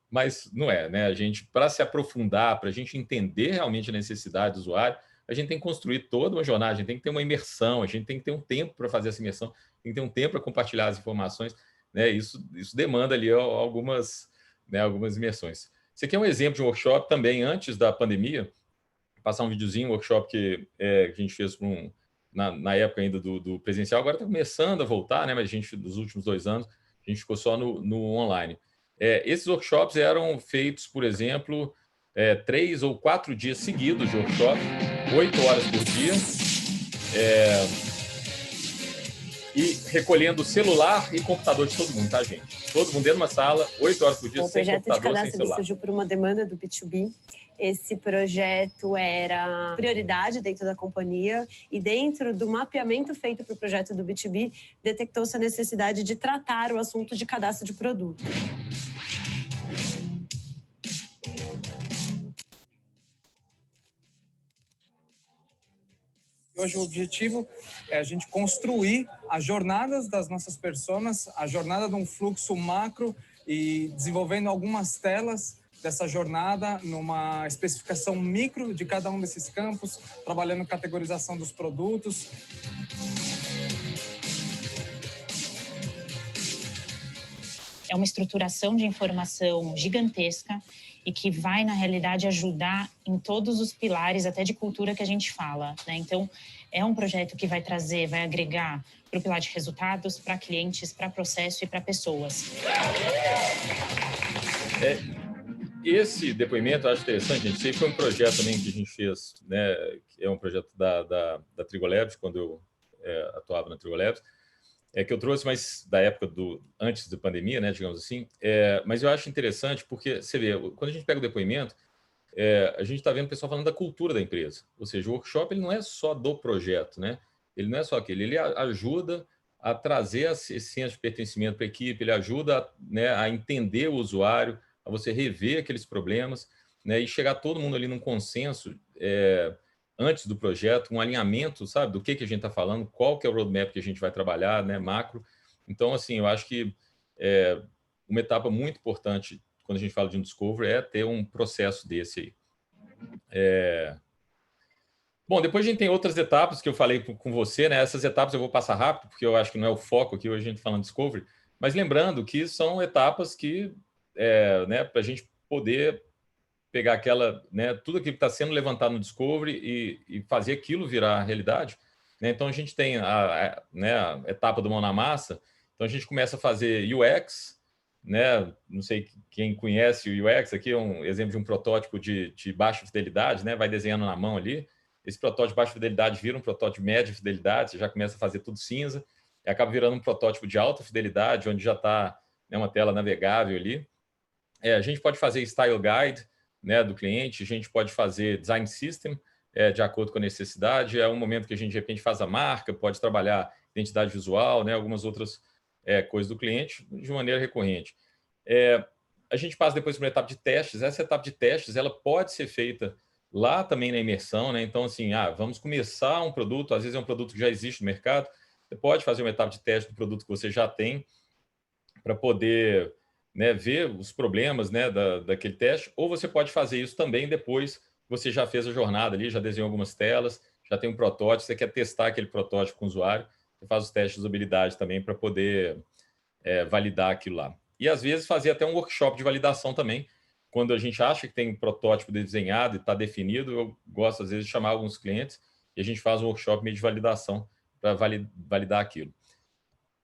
mas não é, né? A gente, para se aprofundar, para a gente entender realmente a necessidade do usuário, a gente tem que construir toda uma jornada, a gente tem que ter uma imersão, a gente tem que ter um tempo para fazer essa imersão, tem que ter um tempo para compartilhar as informações, né? Isso demanda ali algumas imersões. Esse aqui é um exemplo de um workshop também antes da pandemia, passar um videozinho, um workshop que a gente fez na época ainda do presencial, agora está começando a voltar, né? Mas a gente, nos últimos 2 anos, a gente ficou só no online. Esses workshops eram feitos, por exemplo, 3 ou 4 dias seguidos de workshop, 8 horas por dia, e recolhendo celular e computador de todo mundo, tá, gente? Todo mundo dentro de uma sala, 8 horas por dia, sem computador, sem celular. O projeto de cadastro surgiu por uma demanda do B2B. Esse projeto era prioridade dentro da companhia e dentro do mapeamento feito para o projeto do B2B, detectou-se a necessidade de tratar o assunto de cadastro de produto. Hoje o objetivo é a gente construir as jornadas das nossas personas, a jornada de um fluxo macro e desenvolvendo algumas telas dessa jornada numa especificação micro de cada um desses campos, trabalhando categorização dos produtos. é uma estruturação de informação gigantesca e que vai, na realidade, ajudar em todos os pilares, até de cultura que a gente fala, né? Então, é um projeto que vai trazer, vai agregar para o pilar de resultados, para clientes, para processo e para pessoas. Esse depoimento eu acho interessante, gente. Esse foi um projeto também que a gente fez, né? É um projeto da Trigolabs, quando eu atuava na Trigolabs, que eu trouxe, mas da época antes da pandemia, né, digamos assim. Mas eu acho interessante porque, você vê, quando a gente pega o depoimento, a gente está vendo o pessoal falando da cultura da empresa. Ou seja, o workshop ele não é só do projeto, né? Ele não é só aquele, ele ajuda a trazer esse senso de pertencimento para a equipe, ele ajuda, né, a entender o usuário, a você rever aqueles problemas, né, e chegar todo mundo ali num consenso antes do projeto, um alinhamento, sabe, do que a gente está falando, qual que é o roadmap que a gente vai trabalhar, né, macro. Então, assim, eu acho que uma etapa muito importante quando a gente fala de um discovery é ter um processo desse aí. Bom, depois a gente tem outras etapas que eu falei com você, né? Essas etapas eu vou passar rápido, porque eu acho que não é o foco aqui hoje a gente falando de discovery, mas lembrando que são etapas que, né, para a gente poder pegar aquela, né, tudo aquilo que está sendo levantado no discovery e fazer aquilo virar realidade, né? Então a gente tem né, a etapa do mão na massa, então a gente começa a fazer UX, né? Não sei quem conhece o UX, aqui é um exemplo de um protótipo de baixa fidelidade, né? Vai desenhando na mão ali. Esse protótipo de baixa fidelidade vira um protótipo de média fidelidade, você já começa a fazer tudo cinza, e acaba virando um protótipo de alta fidelidade, onde já está, né, uma tela navegável ali. A gente pode fazer style guide, né, do cliente, a gente pode fazer design system, de acordo com a necessidade. É um momento que a gente, de repente, faz a marca, pode trabalhar identidade visual, né, algumas outras coisas do cliente de maneira recorrente. A gente passa depois para uma etapa de testes. Essa etapa de testes ela pode ser feita lá também na imersão, né? Então, assim, vamos começar um produto, às vezes é um produto que já existe no mercado, você pode fazer uma etapa de teste do produto que você já tem para poder, né, ver os problemas, né, daquele teste, ou você pode fazer isso também depois que você já fez a jornada ali, já desenhou algumas telas, já tem um protótipo, você quer testar aquele protótipo com o usuário, você faz os testes de usabilidade também para poder validar aquilo lá. E, às vezes, fazer até um workshop de validação também, quando a gente acha que tem um protótipo desenhado e está definido. Eu gosto, às vezes, de chamar alguns clientes e a gente faz um workshop meio de validação para validar aquilo.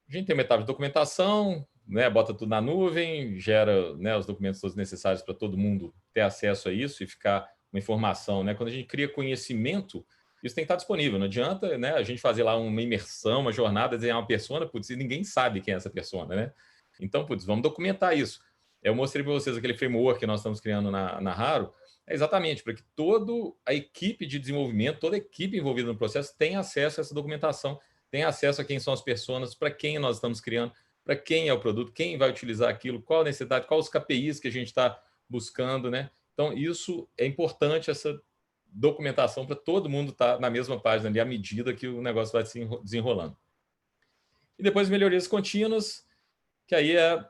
A gente tem uma etapa de documentação, né, bota tudo na nuvem, gera, né, os documentos todos necessários para todo mundo ter acesso a isso e ficar uma informação, né? Quando a gente cria conhecimento, isso tem que estar disponível. Não adianta, né, a gente fazer lá uma imersão, uma jornada, desenhar uma persona, putz, e ninguém sabe quem é essa persona, né? Então, putz, vamos documentar isso. Eu mostrei para vocês aquele framework que nós estamos criando na Haro, exatamente para que toda a equipe de desenvolvimento, toda a equipe envolvida no processo tenha acesso a essa documentação, tenha acesso a quem são as pessoas, para quem nós estamos criando, para quem é o produto, quem vai utilizar aquilo, qual a necessidade, quais os KPIs que a gente está buscando, né? Então, isso é importante, essa documentação, para todo mundo estar na mesma página ali, à medida que o negócio vai se desenrolando. E depois melhorias contínuas, que aí é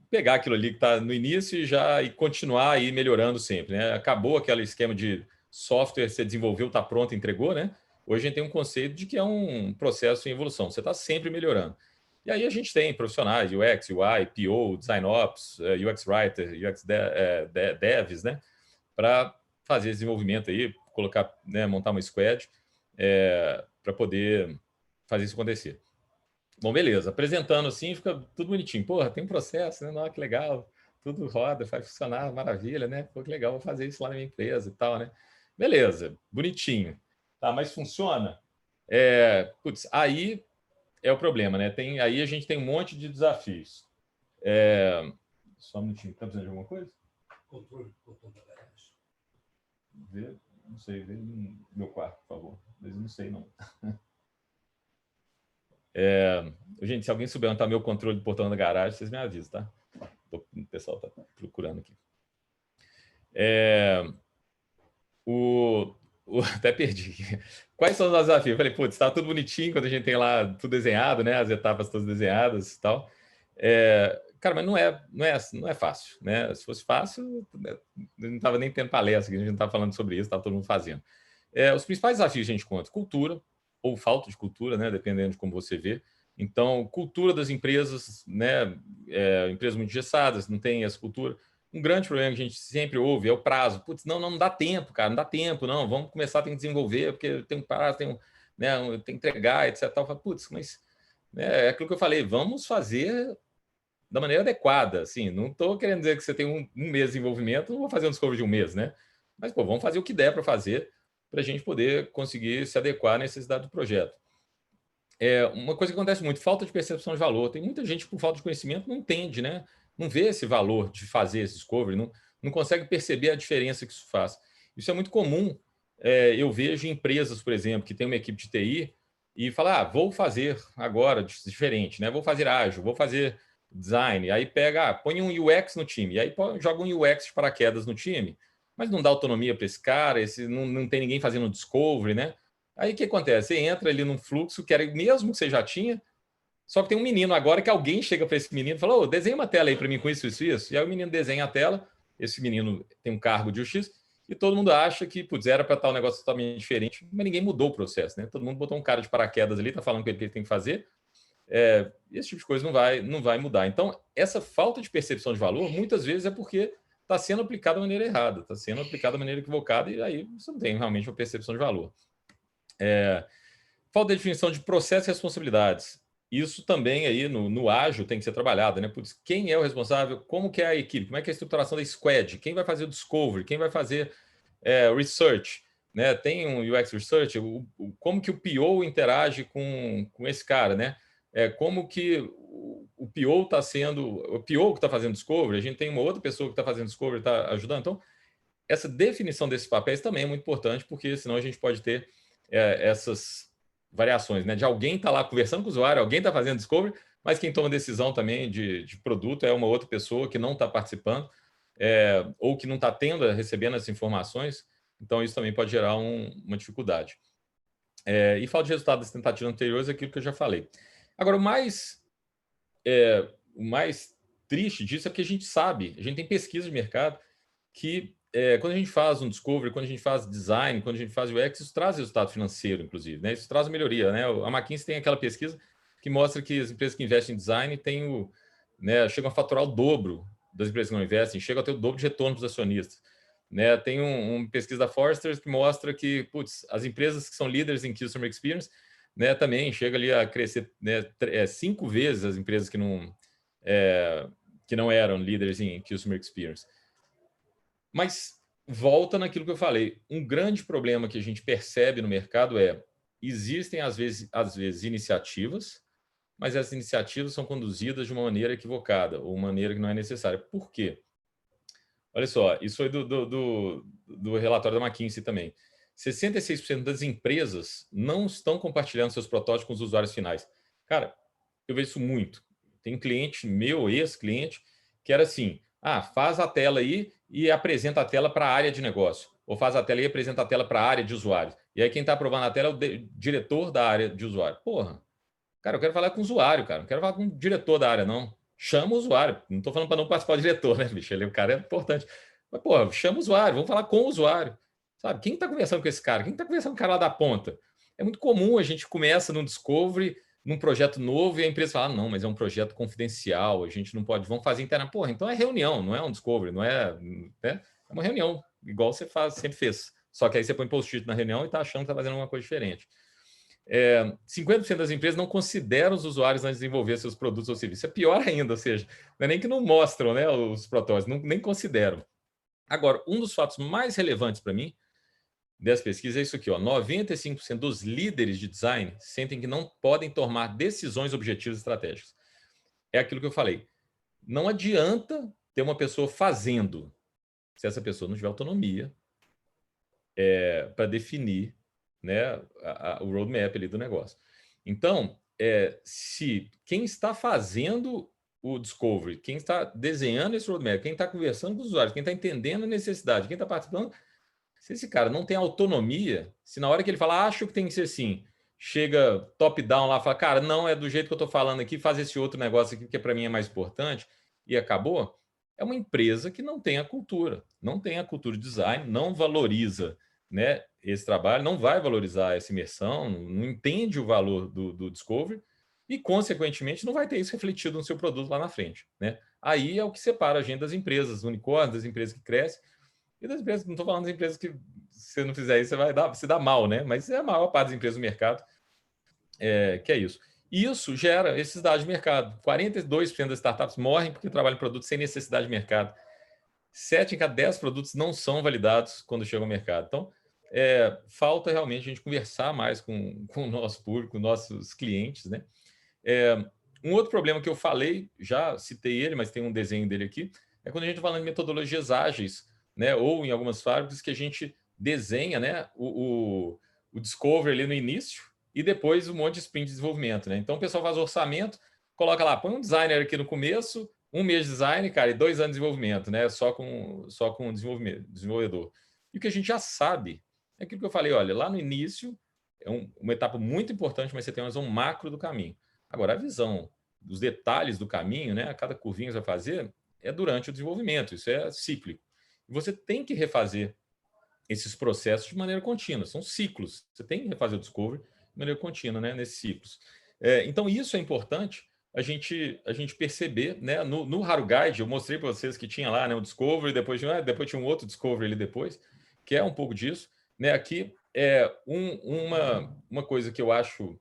pegar aquilo ali que está no início e continuar aí melhorando sempre, né? Acabou aquele esquema de software, você desenvolveu, está pronto, entregou, né? Hoje a gente tem um conceito de que é um processo em evolução, você está sempre melhorando. E aí a gente tem profissionais, UX, UI, PO, Design Ops, UX Writer, UX Devs, né? Para fazer desenvolvimento aí, colocar, né, montar uma squad para poder fazer isso acontecer. Bom, beleza. Apresentando assim, fica tudo bonitinho. Porra, tem um processo, né? Nossa, que legal. Tudo roda, faz funcionar, maravilha, né? Pô, que legal, vou fazer isso lá na minha empresa e tal, né? Beleza, bonitinho. Tá, mas funciona? Putz, aí é o problema, né? Aí a gente tem um monte de desafios. Só um minutinho. Tá precisando de alguma coisa? Controle do portão da garagem. Não sei, vê no meu quarto, por favor. Mas não sei, não. Gente, se alguém souber onde está meu controle do portão da garagem, vocês me avisam, tá? O pessoal está procurando aqui. Até perdi. Quais são os desafios? Eu falei, putz, está tudo bonitinho quando a gente tem lá tudo desenhado, né? As etapas todas desenhadas e tal. Cara, mas não é fácil, né? Se fosse fácil, não estava nem tendo palestra, a gente não estava falando sobre isso, estava todo mundo fazendo. Os principais desafios que a gente conta: cultura, ou falta de cultura, né? Dependendo de como você vê. Então, cultura das empresas, né? Empresas muito engessadas, não tem essa cultura. Um grande problema que a gente sempre ouve é o prazo. Putz, não dá tempo, cara, não dá tempo, não. Vamos começar, tem que desenvolver, porque tem um prazo, tem que entregar, etc. Putz, mas é aquilo que eu falei, vamos fazer da maneira adequada. Assim, não estou querendo dizer que você tem um mês de desenvolvimento, não vou fazer um discovery de um mês, né? Mas, pô, vamos fazer o que der para fazer para a gente poder conseguir se adequar à necessidade do projeto. Uma coisa que acontece muito, falta de percepção de valor. Tem muita gente, por falta de conhecimento, não entende, né? Não vê esse valor de fazer esse discovery, não consegue perceber a diferença que isso faz. Isso é muito comum. Eu vejo empresas, por exemplo, que tem uma equipe de TI e fala, vou fazer agora diferente, né? Vou fazer ágil, vou fazer design. Aí pega, põe um UX no time. E aí joga um UX de paraquedas no time. Mas não dá autonomia para esse cara, não tem ninguém fazendo discovery, né? Aí o que acontece? Você entra ali num fluxo que era mesmo que você já tinha, só que tem um menino agora que alguém chega para esse menino e fala, desenha uma tela aí para mim com isso, isso, isso. E aí o menino desenha a tela, esse menino tem um cargo de UX, e todo mundo acha que, putz, era para estar um negócio totalmente diferente, mas ninguém mudou o processo, né? Todo mundo botou um cara de paraquedas ali, tá falando o que ele tem que fazer. Esse tipo de coisa não vai mudar. Então, essa falta de percepção de valor, muitas vezes é porque está sendo aplicada da maneira errada, está sendo aplicada da maneira equivocada, e aí você não tem realmente uma percepção de valor. Falta de definição de processos e responsabilidades. Isso também aí no ágil tem que ser trabalhado, né? Putz, quem é o responsável? Como que é a equipe? Como é que é a estruturação da squad? Quem vai fazer o discovery? Quem vai fazer research? Né? Tem um UX research? Como que o PO interage com esse cara, né? Como que o PO está sendo... O PO que está fazendo discovery, a gente tem uma outra pessoa que está fazendo discovery, está ajudando. Então, essa definição desses papéis também é muito importante, porque senão a gente pode ter essas variações, né? De alguém estar lá conversando com o usuário, alguém está fazendo discovery, mas quem toma decisão também de produto é uma outra pessoa que não está participando ou que não está recebendo as informações. Então, isso também pode gerar uma dificuldade. E falta de resultado das tentativas anteriores é aquilo que eu já falei. Agora, o mais triste disso é que a gente tem pesquisa de mercado que quando a gente faz um discovery, quando a gente faz design, quando a gente faz UX, isso traz resultado financeiro, inclusive, né? Isso traz melhoria, né? A McKinsey tem aquela pesquisa que mostra que as empresas que investem em design chegam a faturar o dobro das empresas que não investem, chegam a ter o dobro de retorno para os acionistas. Né? Tem uma pesquisa da Forrester que mostra que, as empresas que são líderes em Customer Experience, né, também chega ali a crescer, né, 5 vezes as empresas que não eram líderes em Customer Experience. Mas volta naquilo que eu falei. Um grande problema que a gente percebe no mercado existem, às vezes, iniciativas, mas essas iniciativas são conduzidas de uma maneira equivocada, ou maneira que não é necessária. Por quê? Olha só, isso foi do relatório da McKinsey também. 66% das empresas não estão compartilhando seus protótipos com os usuários finais. Cara, eu vejo isso muito. Tem cliente meu, ex-cliente, que era assim, faz a tela aí e apresenta a tela para a área de negócio. Ou faz a tela e apresenta a tela para a área de usuários. E aí quem está aprovando a tela é o diretor da área de usuário. Porra, cara, eu quero falar com o usuário, cara. Não quero falar com o diretor da área, não. Chama o usuário. Não estou falando para não participar do diretor, né, bicho? O cara é importante. Mas, porra, chama o usuário. Vamos falar com o usuário. Sabe? Quem está conversando com esse cara? Quem está conversando com o cara lá da ponta? É muito comum a gente começa num discovery, num projeto novo, e a empresa fala, não, mas é um projeto confidencial, a gente não pode, vamos fazer interna. Porra, então é reunião, não é um discovery, não é, né? É uma reunião, igual você sempre fez. Só que aí você põe post-it na reunião e está achando que está fazendo uma coisa diferente. 50% das empresas não consideram os usuários antes de desenvolver seus produtos ou serviços. É pior ainda, ou seja, não é nem que não mostram, né, os protótipos, nem consideram. Agora, um dos fatos mais relevantes para mim dessa pesquisa é isso aqui, 95% dos líderes de design sentem que não podem tomar decisões objetivas e estratégicas. É aquilo que eu falei. Não adianta ter uma pessoa fazendo se essa pessoa não tiver autonomia para definir, né, o roadmap ali do negócio. Então, se quem está fazendo o discovery, quem está desenhando esse roadmap, quem está conversando com os usuários, quem está entendendo a necessidade, quem está participando, se esse cara não tem autonomia, se na hora que ele fala, acho que tem que ser assim, chega top-down lá e fala, cara, não é do jeito que eu estou falando aqui, faz esse outro negócio aqui que para mim é mais importante, e acabou, é uma empresa que não tem a cultura de design, não valoriza, né, esse trabalho, não vai valorizar essa imersão, não entende o valor do discovery, e, consequentemente, não vai ter isso refletido no seu produto lá na frente, né? Aí é o que separa a gente das empresas unicórnios, das empresas que crescem, e das empresas, não estou falando das empresas que, se você não fizer isso, você dá mal, né? Mas é a maior parte das empresas do mercado que é isso. E isso gera esses dados de mercado. 42% das startups morrem porque trabalham em produtos sem necessidade de mercado. 7 em cada 10 produtos não são validados quando chegam ao mercado. Então, falta realmente a gente conversar mais com o nosso público, nossos clientes, né? Um outro problema que eu falei, já citei ele, mas tem um desenho dele aqui, é quando a gente fala de metodologias ágeis, né? Ou em algumas fábricas que a gente desenha, né? o discovery ali no início e depois um monte de sprint de desenvolvimento, né? Então o pessoal faz orçamento, coloca lá, põe um designer aqui no começo, 1 mês de design, cara, e 2 anos de desenvolvimento, né? Só com desenvolvedor. E o que a gente já sabe é aquilo que eu falei, olha, lá no início é uma etapa muito importante, mas você tem uma visão macro do caminho. Agora, a visão dos detalhes do caminho, né? A cada curvinha que você vai fazer é durante o desenvolvimento, isso é cíclico. E você tem que refazer esses processos de maneira contínua, são ciclos. Você tem que refazer o discovery de maneira contínua, né? Nesses ciclos. Então, isso é importante a gente perceber, né? No Haru Guide, eu mostrei para vocês que tinha lá, né, o discovery, depois tinha um outro discovery ali depois, que é um pouco disso, né? Aqui é uma coisa que eu acho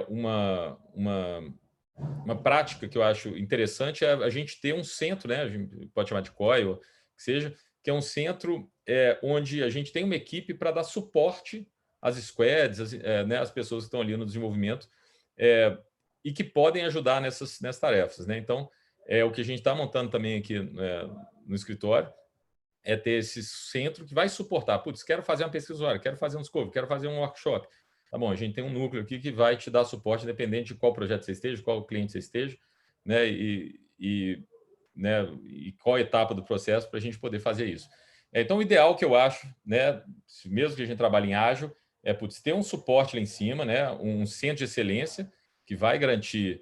uma prática que eu acho interessante é a gente ter um centro, né? A gente pode chamar de COI, ou que seja, que é um centro onde a gente tem uma equipe para dar suporte às squads, né, as pessoas que estão ali no desenvolvimento, e que podem ajudar nessas tarefas, né? Então, o que a gente está montando também aqui no escritório é ter esse centro que vai suportar. Putz, quero fazer uma pesquisa usuária, quero fazer um discovery, quero fazer um workshop. Tá bom, a gente tem um núcleo aqui que vai te dar suporte independente de qual projeto você esteja, qual cliente você esteja, né? E qual etapa do processo para a gente poder fazer isso. Então, o ideal que eu acho, né, mesmo que a gente trabalhe em ágil, ter um suporte lá em cima, né, um centro de excelência que vai garantir,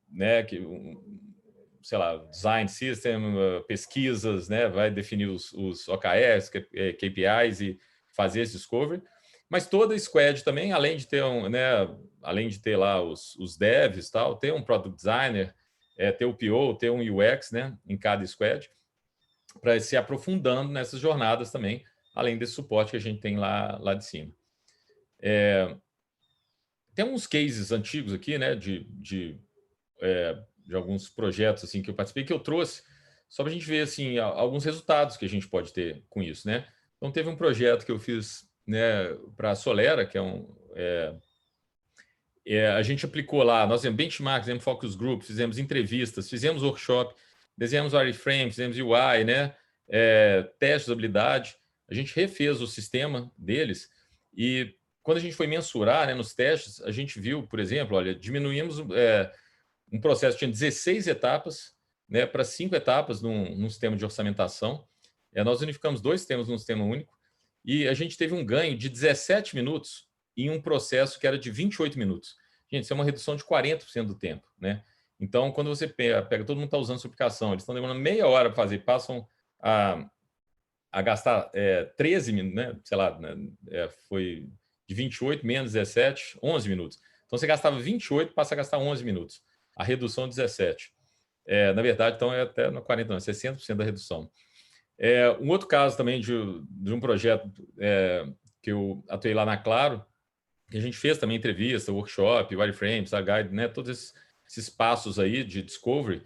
né, sei lá, design system, pesquisas, né, vai definir os OKRs, KPIs e fazer esse discovery. Mas toda squad também, além de ter além de ter lá os devs, tal, ter um product designer, ter o PO, ter um UX, né, em cada squad, para se aprofundando nessas jornadas também, além desse suporte que a gente tem lá de cima. Tem uns cases antigos aqui, né, de alguns projetos assim que eu participei, que eu trouxe, só para a gente ver assim, alguns resultados que a gente pode ter com isso, né? Então, teve um projeto que eu fiz, né, para a Solera, que a gente aplicou lá, nós fizemos benchmark, fizemos focus group, fizemos entrevistas, fizemos workshop, desenhamos wireframe, fizemos UI, né? Testes de habilidade. A gente refez o sistema deles e quando a gente foi mensurar, né, nos testes, a gente viu, por exemplo, olha, diminuímos um processo que tinha 16 etapas, né, para 5 etapas num sistema de orçamentação. Nós unificamos 2 sistemas num sistema único e a gente teve um ganho de 17 minutos em um processo que era de 28 minutos. Gente, isso é uma redução de 40% do tempo, né? Então, quando você pega todo mundo está usando sua aplicação, eles estão demorando meia hora para fazer, passam a gastar 13 minutos, né? Sei lá, né? Foi de 28 menos 17, 11 minutos. Então, você gastava 28, passa a gastar 11 minutos. A redução é 17. Na verdade, então, é até no 40, não, 60% da redução. Um outro caso também de um projeto que eu atuei lá na Claro, que a gente fez também entrevista, workshop, wireframes, guide, né, todos esses passos aí de discovery.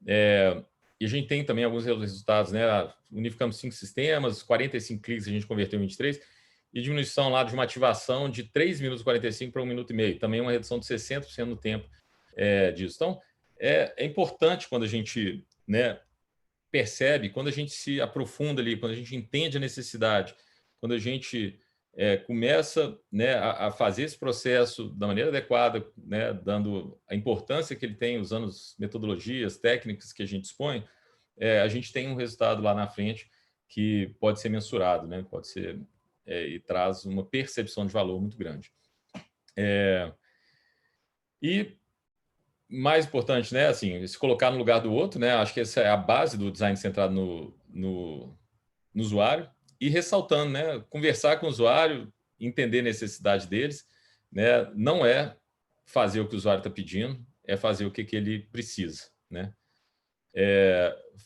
E a gente tem também alguns resultados, né? Unificamos 5 sistemas, 45 cliques a gente converteu em 23, e diminuição lá de uma ativação de 3 minutos e 45 para 1 minuto e meio. Também uma redução de 60% no tempo disso. Então, é importante quando a gente, né, percebe, quando a gente se aprofunda ali, quando a gente entende a necessidade, quando a gente começa, né, a fazer esse processo da maneira adequada, né, dando a importância que ele tem, usando as metodologias, técnicas que a gente dispõe, a gente tem um resultado lá na frente que pode ser mensurado, né, pode ser e traz uma percepção de valor muito grande. E mais importante, né, assim, se colocar no lugar do outro, né, acho que essa é a base do design centrado no usuário. E ressaltando, né, conversar com o usuário, entender a necessidade deles, né, não é fazer o que o usuário está pedindo, é fazer o que ele precisa, né?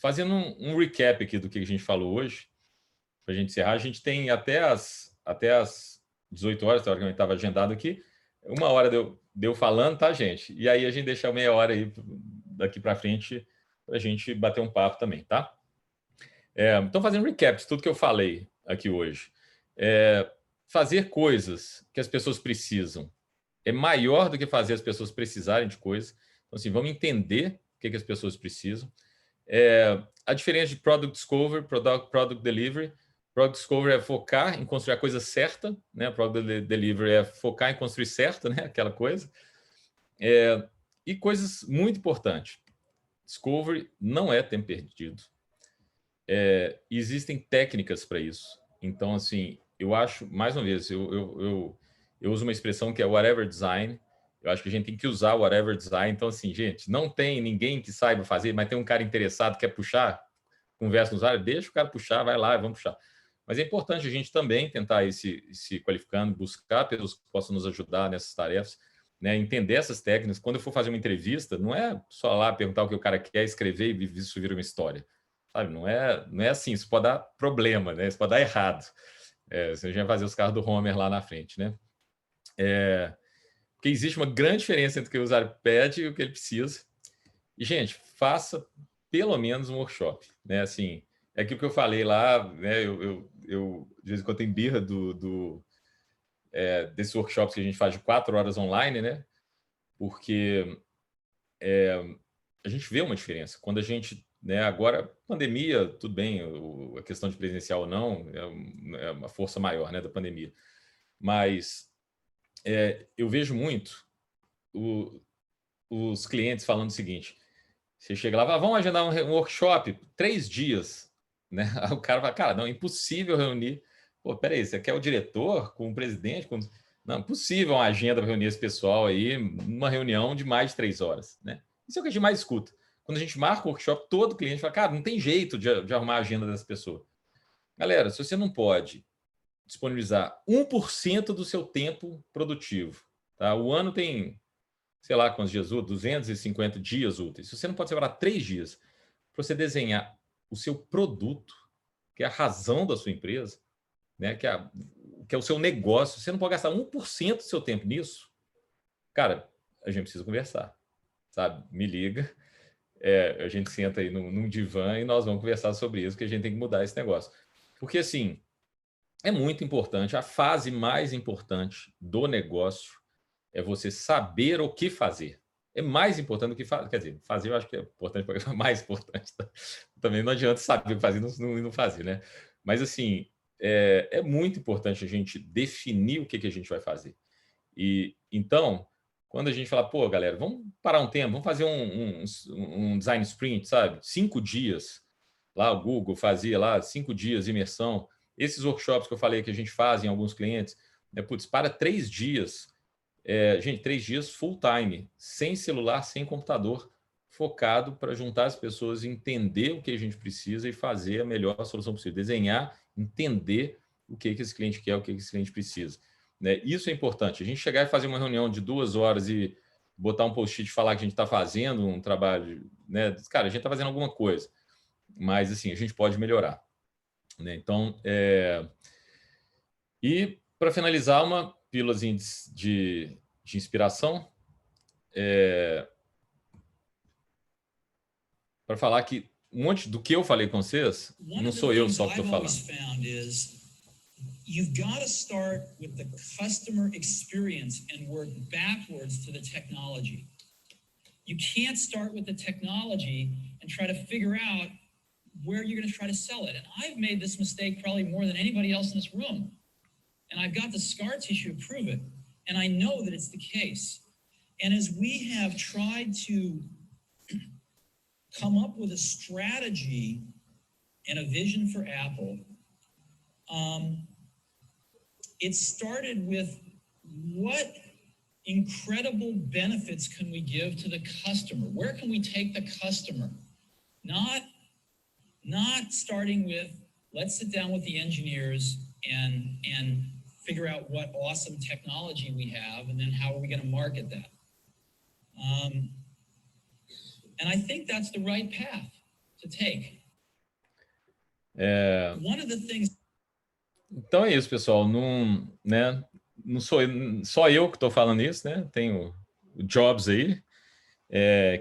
Fazendo um recap aqui do que a gente falou hoje, para a gente encerrar, a gente tem até as 18 horas, teoricamente estava agendado aqui, 1 hora deu falando, tá, gente? E aí a gente deixa meia hora aí daqui para frente para a gente bater um papo também, tá? Então, fazendo um recap de tudo que eu falei aqui hoje. Fazer coisas que as pessoas precisam é maior do que fazer as pessoas precisarem de coisas. Então, assim, vamos entender o que as pessoas precisam. A diferença de Product Discovery, Product Delivery. Product Discovery é focar em construir a coisa certa, né? Product Delivery é focar em construir certo, né? Aquela coisa. E coisas muito importantes. Discovery não é tempo perdido. Existem técnicas para isso. Então, assim, eu acho, mais uma vez, eu uso uma expressão que é whatever design. Eu acho que a gente tem que usar o whatever design. Então, assim, gente, não tem ninguém que saiba fazer, mas tem um cara interessado que quer puxar, conversa com o usuário, deixa o cara puxar, vai lá, vamos puxar. Mas é importante a gente também tentar ir se qualificando, buscar pessoas que possam nos ajudar nessas tarefas, né? Entender essas técnicas. Quando eu for fazer uma entrevista, não é só lá perguntar o que o cara quer, escrever e isso vira uma história. Sabe? Não é assim, isso pode dar problema, né? Isso pode dar errado. Você já vai fazer os carros do Homer lá na frente, né? Porque existe uma grande diferença entre o que o usuário pede e o que ele precisa. E, gente, faça pelo menos um workshop, né? Assim, é aquilo que eu falei lá, né? Eu de vez em quando tenho birra desses workshops que a gente faz de 4 horas online, né? Porque a gente vê uma diferença. Quando a gente, né, agora, pandemia, tudo bem, a questão de presencial ou não, é uma força maior, né, da pandemia. Mas eu vejo muito os clientes falando o seguinte: você chega lá, vamos agendar um workshop, 3 dias, né? Aí o cara fala, cara, não, é impossível reunir. Pô, peraí, você quer o diretor com o presidente? Não, é impossível uma agenda para reunir esse pessoal aí, uma reunião de mais de 3 horas, né? Isso é o que a gente mais escuta. Quando a gente marca o workshop, todo cliente fala, cara, não tem jeito de arrumar a agenda dessa pessoa. Galera, se você não pode disponibilizar 1% do seu tempo produtivo, tá? O ano tem, sei lá quantos dias úteis, 250 dias úteis. Se você não pode separar 3 dias para você desenhar o seu produto, que é a razão da sua empresa, né? que é o seu negócio, você não pode gastar 1% do seu tempo nisso, cara, a gente precisa conversar, sabe? Me liga, a gente senta aí num divã e nós vamos conversar sobre isso, que a gente tem que mudar esse negócio. Porque, assim, é muito importante, a fase mais importante do negócio é você saber o que fazer. É mais importante do que fazer. Quer dizer, fazer eu acho que é importante, porque é mais importante. Tá? Também não adianta saber o que fazer e não fazer, né? Mas, assim, é muito importante a gente definir o que a gente vai fazer. E, então, quando a gente fala, pô, galera, vamos parar um tempo, vamos fazer um design sprint, sabe? 5 dias. Lá o Google fazia lá 5 dias de imersão. Esses workshops que eu falei que a gente faz em alguns clientes, para 3 dias. Gente, 3 dias full time, sem celular, sem computador, focado para juntar as pessoas, entender o que a gente precisa e fazer a melhor solução possível. Desenhar, entender o que esse cliente quer, o que esse cliente precisa. Né? Isso é importante. A gente chegar e fazer uma reunião de 2 horas e botar um post-it e falar que a gente está fazendo um trabalho, né? Cara, a gente está fazendo alguma coisa, mas assim, a gente pode melhorar. Né? Então, e para finalizar, uma pílulazinha de inspiração, para falar que um monte do que eu falei com vocês, não sou eu só que estou falando. You've got to start with the customer experience and work backwards to the technology. You can't start with the technology and try to figure out where you're going to try to sell it. And I've made this mistake probably more than anybody else in this room. And I've got the scar tissue to prove it. And I know that it's the case. And as we have tried to come up with a strategy and a vision for Apple, it started with what incredible benefits can we give to the customer? Where can we take the customer? Not starting with, let's sit down with the engineers and figure out what awesome technology we have, and then how are we going to market that? And I think that's the right path to take. One of the things... Então é isso, pessoal. Não, né, não sou só eu que estou falando isso, né? Tem o Jobs aí,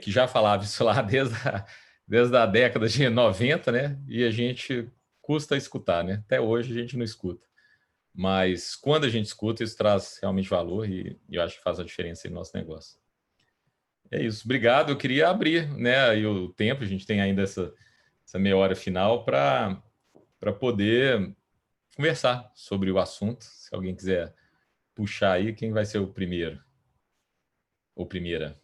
que já falava isso lá desde a década de 90, né? E a gente custa escutar, né? Até hoje a gente não escuta. Mas quando a gente escuta, isso traz realmente valor e eu acho que faz a diferença no nosso negócio. É isso. Obrigado. Eu queria abrir, né, aí o tempo, a gente tem ainda essa meia hora final para poder conversar sobre o assunto. Se alguém quiser puxar aí, quem vai ser o primeiro? Ou primeira?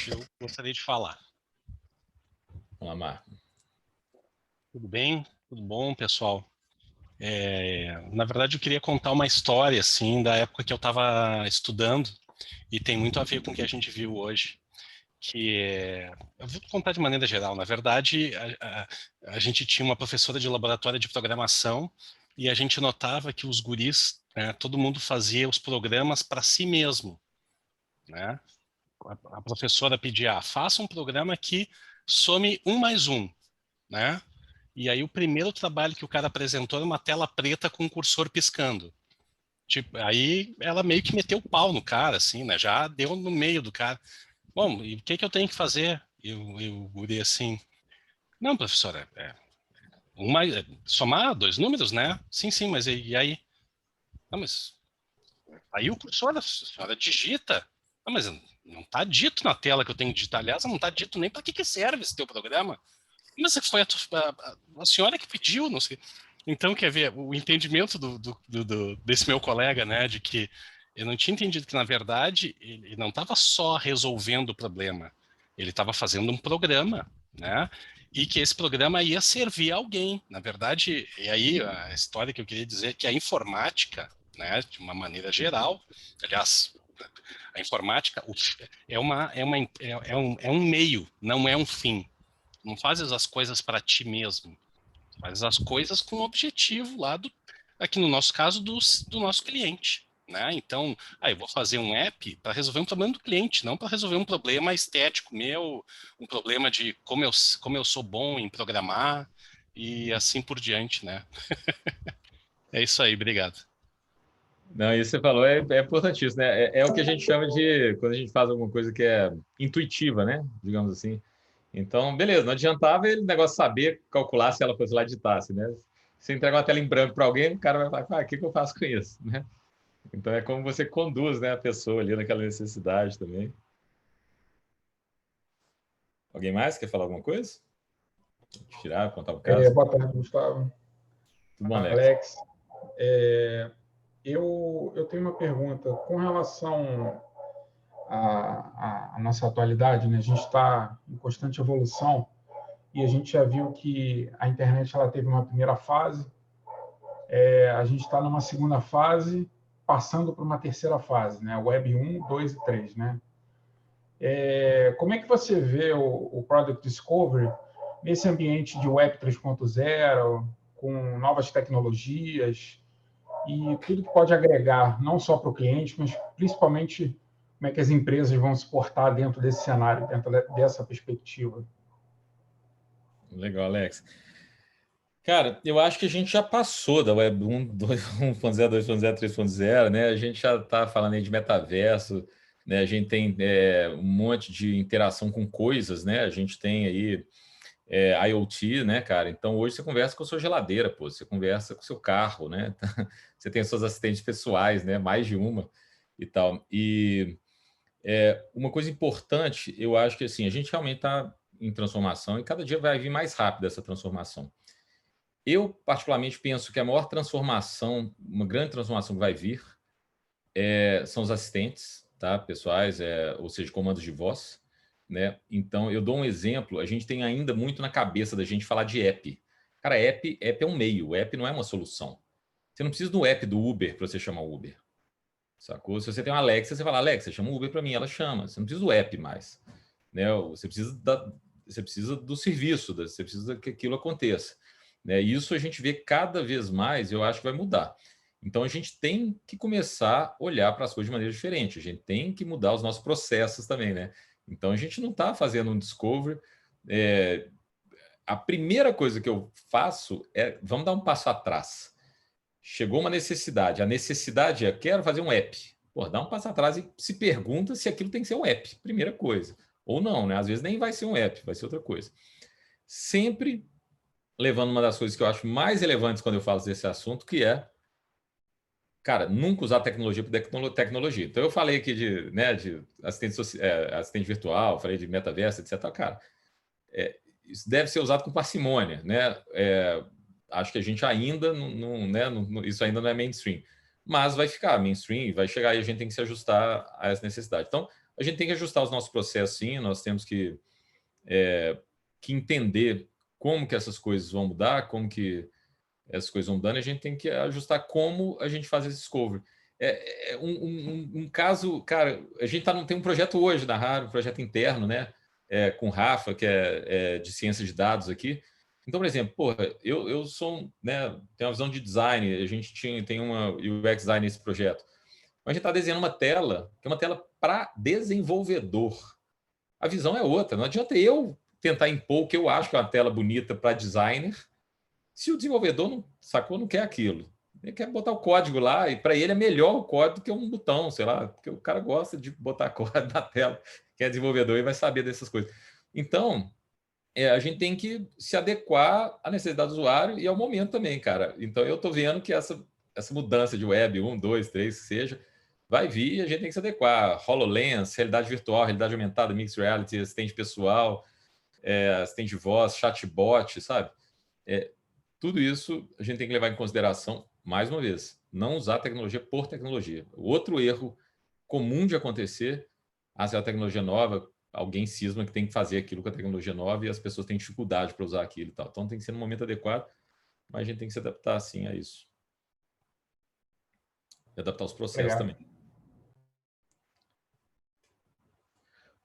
Eu gostaria de falar. Vamos lá, Marco. Tudo bem? Tudo bom, pessoal? Na verdade, eu queria contar uma história, assim, da época que eu estava estudando, e tem muito a ver com o que a gente viu hoje, eu vou contar de maneira geral. Na verdade, a gente tinha uma professora de laboratório de programação, e a gente notava que os guris, né, todo mundo fazia os programas para si mesmo, né? A professora pedia, faça um programa que some 1 mais 1, né? E aí o primeiro trabalho que o cara apresentou era uma tela preta com um cursor piscando. Tipo, aí ela meio que meteu o pau no cara, assim, né? Já deu no meio do cara. Bom, e o que eu tenho que fazer? E o guri assim, não, professora, somar 2 números, né? Sim, mas e aí? Não, mas aí o cursor, a senhora digita. Não, mas não está dito na tela que eu tenho que digitar. Aliás, não está dito nem para que serve esse teu programa. Mas foi a senhora que pediu, não sei. Então, quer ver, o entendimento desse meu colega, né, de que eu não tinha entendido que, na verdade, ele não estava só resolvendo o problema, ele estava fazendo um programa, né, e que esse programa ia servir a alguém. Na verdade, e aí a história que eu queria dizer é que a informática, né, de uma maneira geral, aliás, a informática é um meio, não é um fim. Não fazes as coisas para ti mesmo, fazes as coisas com o objetivo lá aqui no nosso caso, do nosso cliente, né? Então, eu vou fazer um app para resolver um problema do cliente, não para resolver um problema estético meu, um problema de como eu sou bom em programar e assim por diante, né? É isso aí, obrigado. Não, isso que você falou é importantíssimo, né? É o que a gente chama de, quando a gente faz alguma coisa que é intuitiva, né? Digamos assim. Então, beleza, não adiantava ele negócio saber calcular se ela fosse lá editasse, né? Se entregar uma tela em branco para alguém, o cara vai falar, o que eu faço com isso, né? Então, é como você conduz, né, a pessoa ali naquela necessidade também. Alguém mais quer falar alguma coisa? Tirar, contar o caso? Boa tarde, Gustavo. Tudo bom, Alex. Eu tenho uma pergunta com relação a nossa atualidade, né? A gente está em constante evolução e a gente já viu que a internet ela teve uma primeira fase, a gente está numa segunda fase, passando para uma terceira fase, né? Web 1, 2 e 3, né? Como é que você vê o Product Discovery nesse ambiente de Web 3.0, com novas tecnologias e tudo que pode agregar, não só para o cliente, mas principalmente como é que as empresas vão se portar dentro desse cenário, dentro dessa perspectiva? Legal, Alex. Cara, eu acho que a gente já passou da Web 1, 1.0, 2.0, 3.0, né? A gente já está falando aí de metaverso, né? A gente tem um monte de interação com coisas, né? A gente tem aí IoT, né, cara? Então, hoje você conversa com a sua geladeira, pô, você conversa com o seu carro, né? Você tem suas assistentes pessoais, né? Mais de uma e tal. E uma coisa importante, eu acho que assim, a gente realmente está em transformação e cada dia vai vir mais rápido essa transformação. Eu, particularmente, penso que a maior transformação, uma grande transformação que vai vir, são os assistentes, tá, pessoais, ou seja, comandos de voz, né? Então, eu dou um exemplo, a gente tem ainda muito na cabeça da gente falar de app. Cara, app é um meio, app não é uma solução. Você não precisa do app do Uber para você chamar o Uber. Sacou? Se você tem uma Alexa, você fala, Alexa, chama o Uber para mim, ela chama. Você não precisa do app mais, né? Você precisa do serviço, você precisa que aquilo aconteça, né? E isso a gente vê cada vez mais, eu acho que vai mudar. Então, a gente tem que começar a olhar para as coisas de maneira diferente. A gente tem que mudar os nossos processos também, né? Então, a gente não está fazendo um discovery. A primeira coisa que eu faço é, vamos dar um passo atrás. Chegou uma necessidade. A necessidade é, quero fazer um app. Pô, dá um passo atrás e se pergunta se aquilo tem que ser um app. Primeira coisa. Ou não, né? Às vezes nem vai ser um app, vai ser outra coisa. Sempre levando uma das coisas que eu acho mais relevantes quando eu falo desse assunto, que é, cara, nunca usar tecnologia por tecnologia. Então, eu falei aqui de assistente virtual, falei de metaverso, etc. Cara, isso deve ser usado com parcimônia, né? Acho que a gente ainda isso ainda não é mainstream, mas vai ficar mainstream, vai chegar e a gente tem que se ajustar a essa necessidade. Então, a gente tem que ajustar os nossos processos, sim, nós temos que entender como que essas coisas vão mudar, como que essas coisas vão mudando, e a gente tem que ajustar como a gente faz esse discovery. Um caso, cara, a gente tem um projeto hoje na Raro, um projeto interno, né? Com o Rafa, que é de ciência de dados aqui. Então, por exemplo, eu sou, né, tenho uma visão de design, a gente tem uma UX design nesse projeto. Mas a gente está desenhando uma tela, que é uma tela para desenvolvedor. A visão é outra. Não adianta eu tentar impor o que eu acho que é uma tela bonita para designer, se o desenvolvedor não quer aquilo. Ele quer botar o código lá, e para ele é melhor o código do que um botão, sei lá, porque o cara gosta de botar código na tela, que é desenvolvedor e vai saber dessas coisas. Então, a gente tem que se adequar à necessidade do usuário e ao momento também, cara. Então, eu estou vendo que essa mudança de web 1, 2, 3, que seja, vai vir e a gente tem que se adequar. HoloLens, realidade virtual, realidade aumentada, mixed reality, assistente pessoal, assistente de voz, chatbot, sabe? Tudo isso a gente tem que levar em consideração, mais uma vez, não usar tecnologia por tecnologia. Outro erro comum de acontecer, se é a tecnologia nova, alguém cisma que tem que fazer aquilo com a tecnologia nova e as pessoas têm dificuldade para usar aquilo e tal. Então tem que ser no momento adequado, mas a gente tem que se adaptar assim a isso. E adaptar os processos também.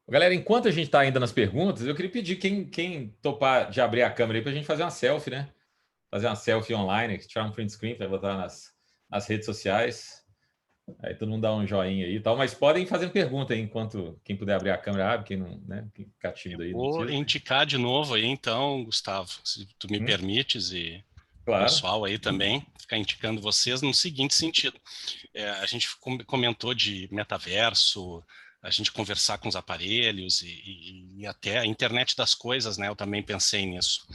Galera, enquanto a gente está ainda nas perguntas, eu queria pedir quem topar de abrir a câmera aí para a gente fazer uma selfie, né? Fazer uma selfie online, tirar um print screen para botar nas redes sociais. Aí todo mundo dá um joinha aí e tal, mas podem fazer pergunta aí enquanto quem puder abrir a câmera abre, quem não, né? Quem ficar tímido aí. Vou indicar de novo aí, então, Gustavo, se tu me permites, e claro, o pessoal aí também, ficar indicando vocês no seguinte sentido. A gente comentou de metaverso, a gente conversar com os aparelhos e até a internet das coisas, né? Eu também pensei nisso.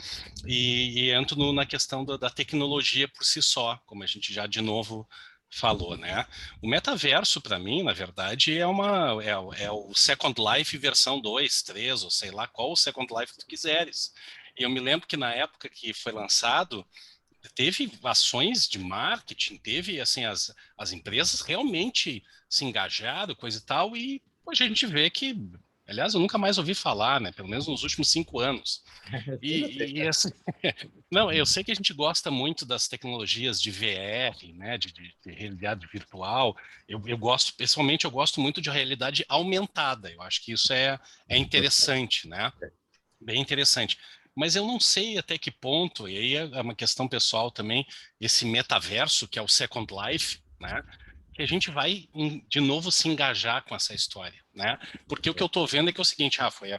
E entro na questão da tecnologia por si só, como a gente já de novo falou, né? O metaverso, para mim, na verdade, é o Second Life versão 2, 3, ou sei lá qual o Second Life que tu quiseres. E eu me lembro que na época que foi lançado, teve ações de marketing, teve, assim, as empresas realmente se engajaram, coisa e tal, e hoje a gente vê que, aliás, eu nunca mais ouvi falar, né? Pelo menos nos últimos 5 anos. E assim, não, eu sei que a gente gosta muito das tecnologias de VR, né? De realidade virtual. Eu gosto, pessoalmente, eu gosto muito de realidade aumentada. Eu acho que isso é interessante, né? Bem interessante. Mas eu não sei até que ponto, e aí é uma questão pessoal também, esse metaverso, que é o Second Life, né? Que a gente vai, de novo, se engajar com essa história, né? Porque o que eu estou vendo é que é o seguinte, foi a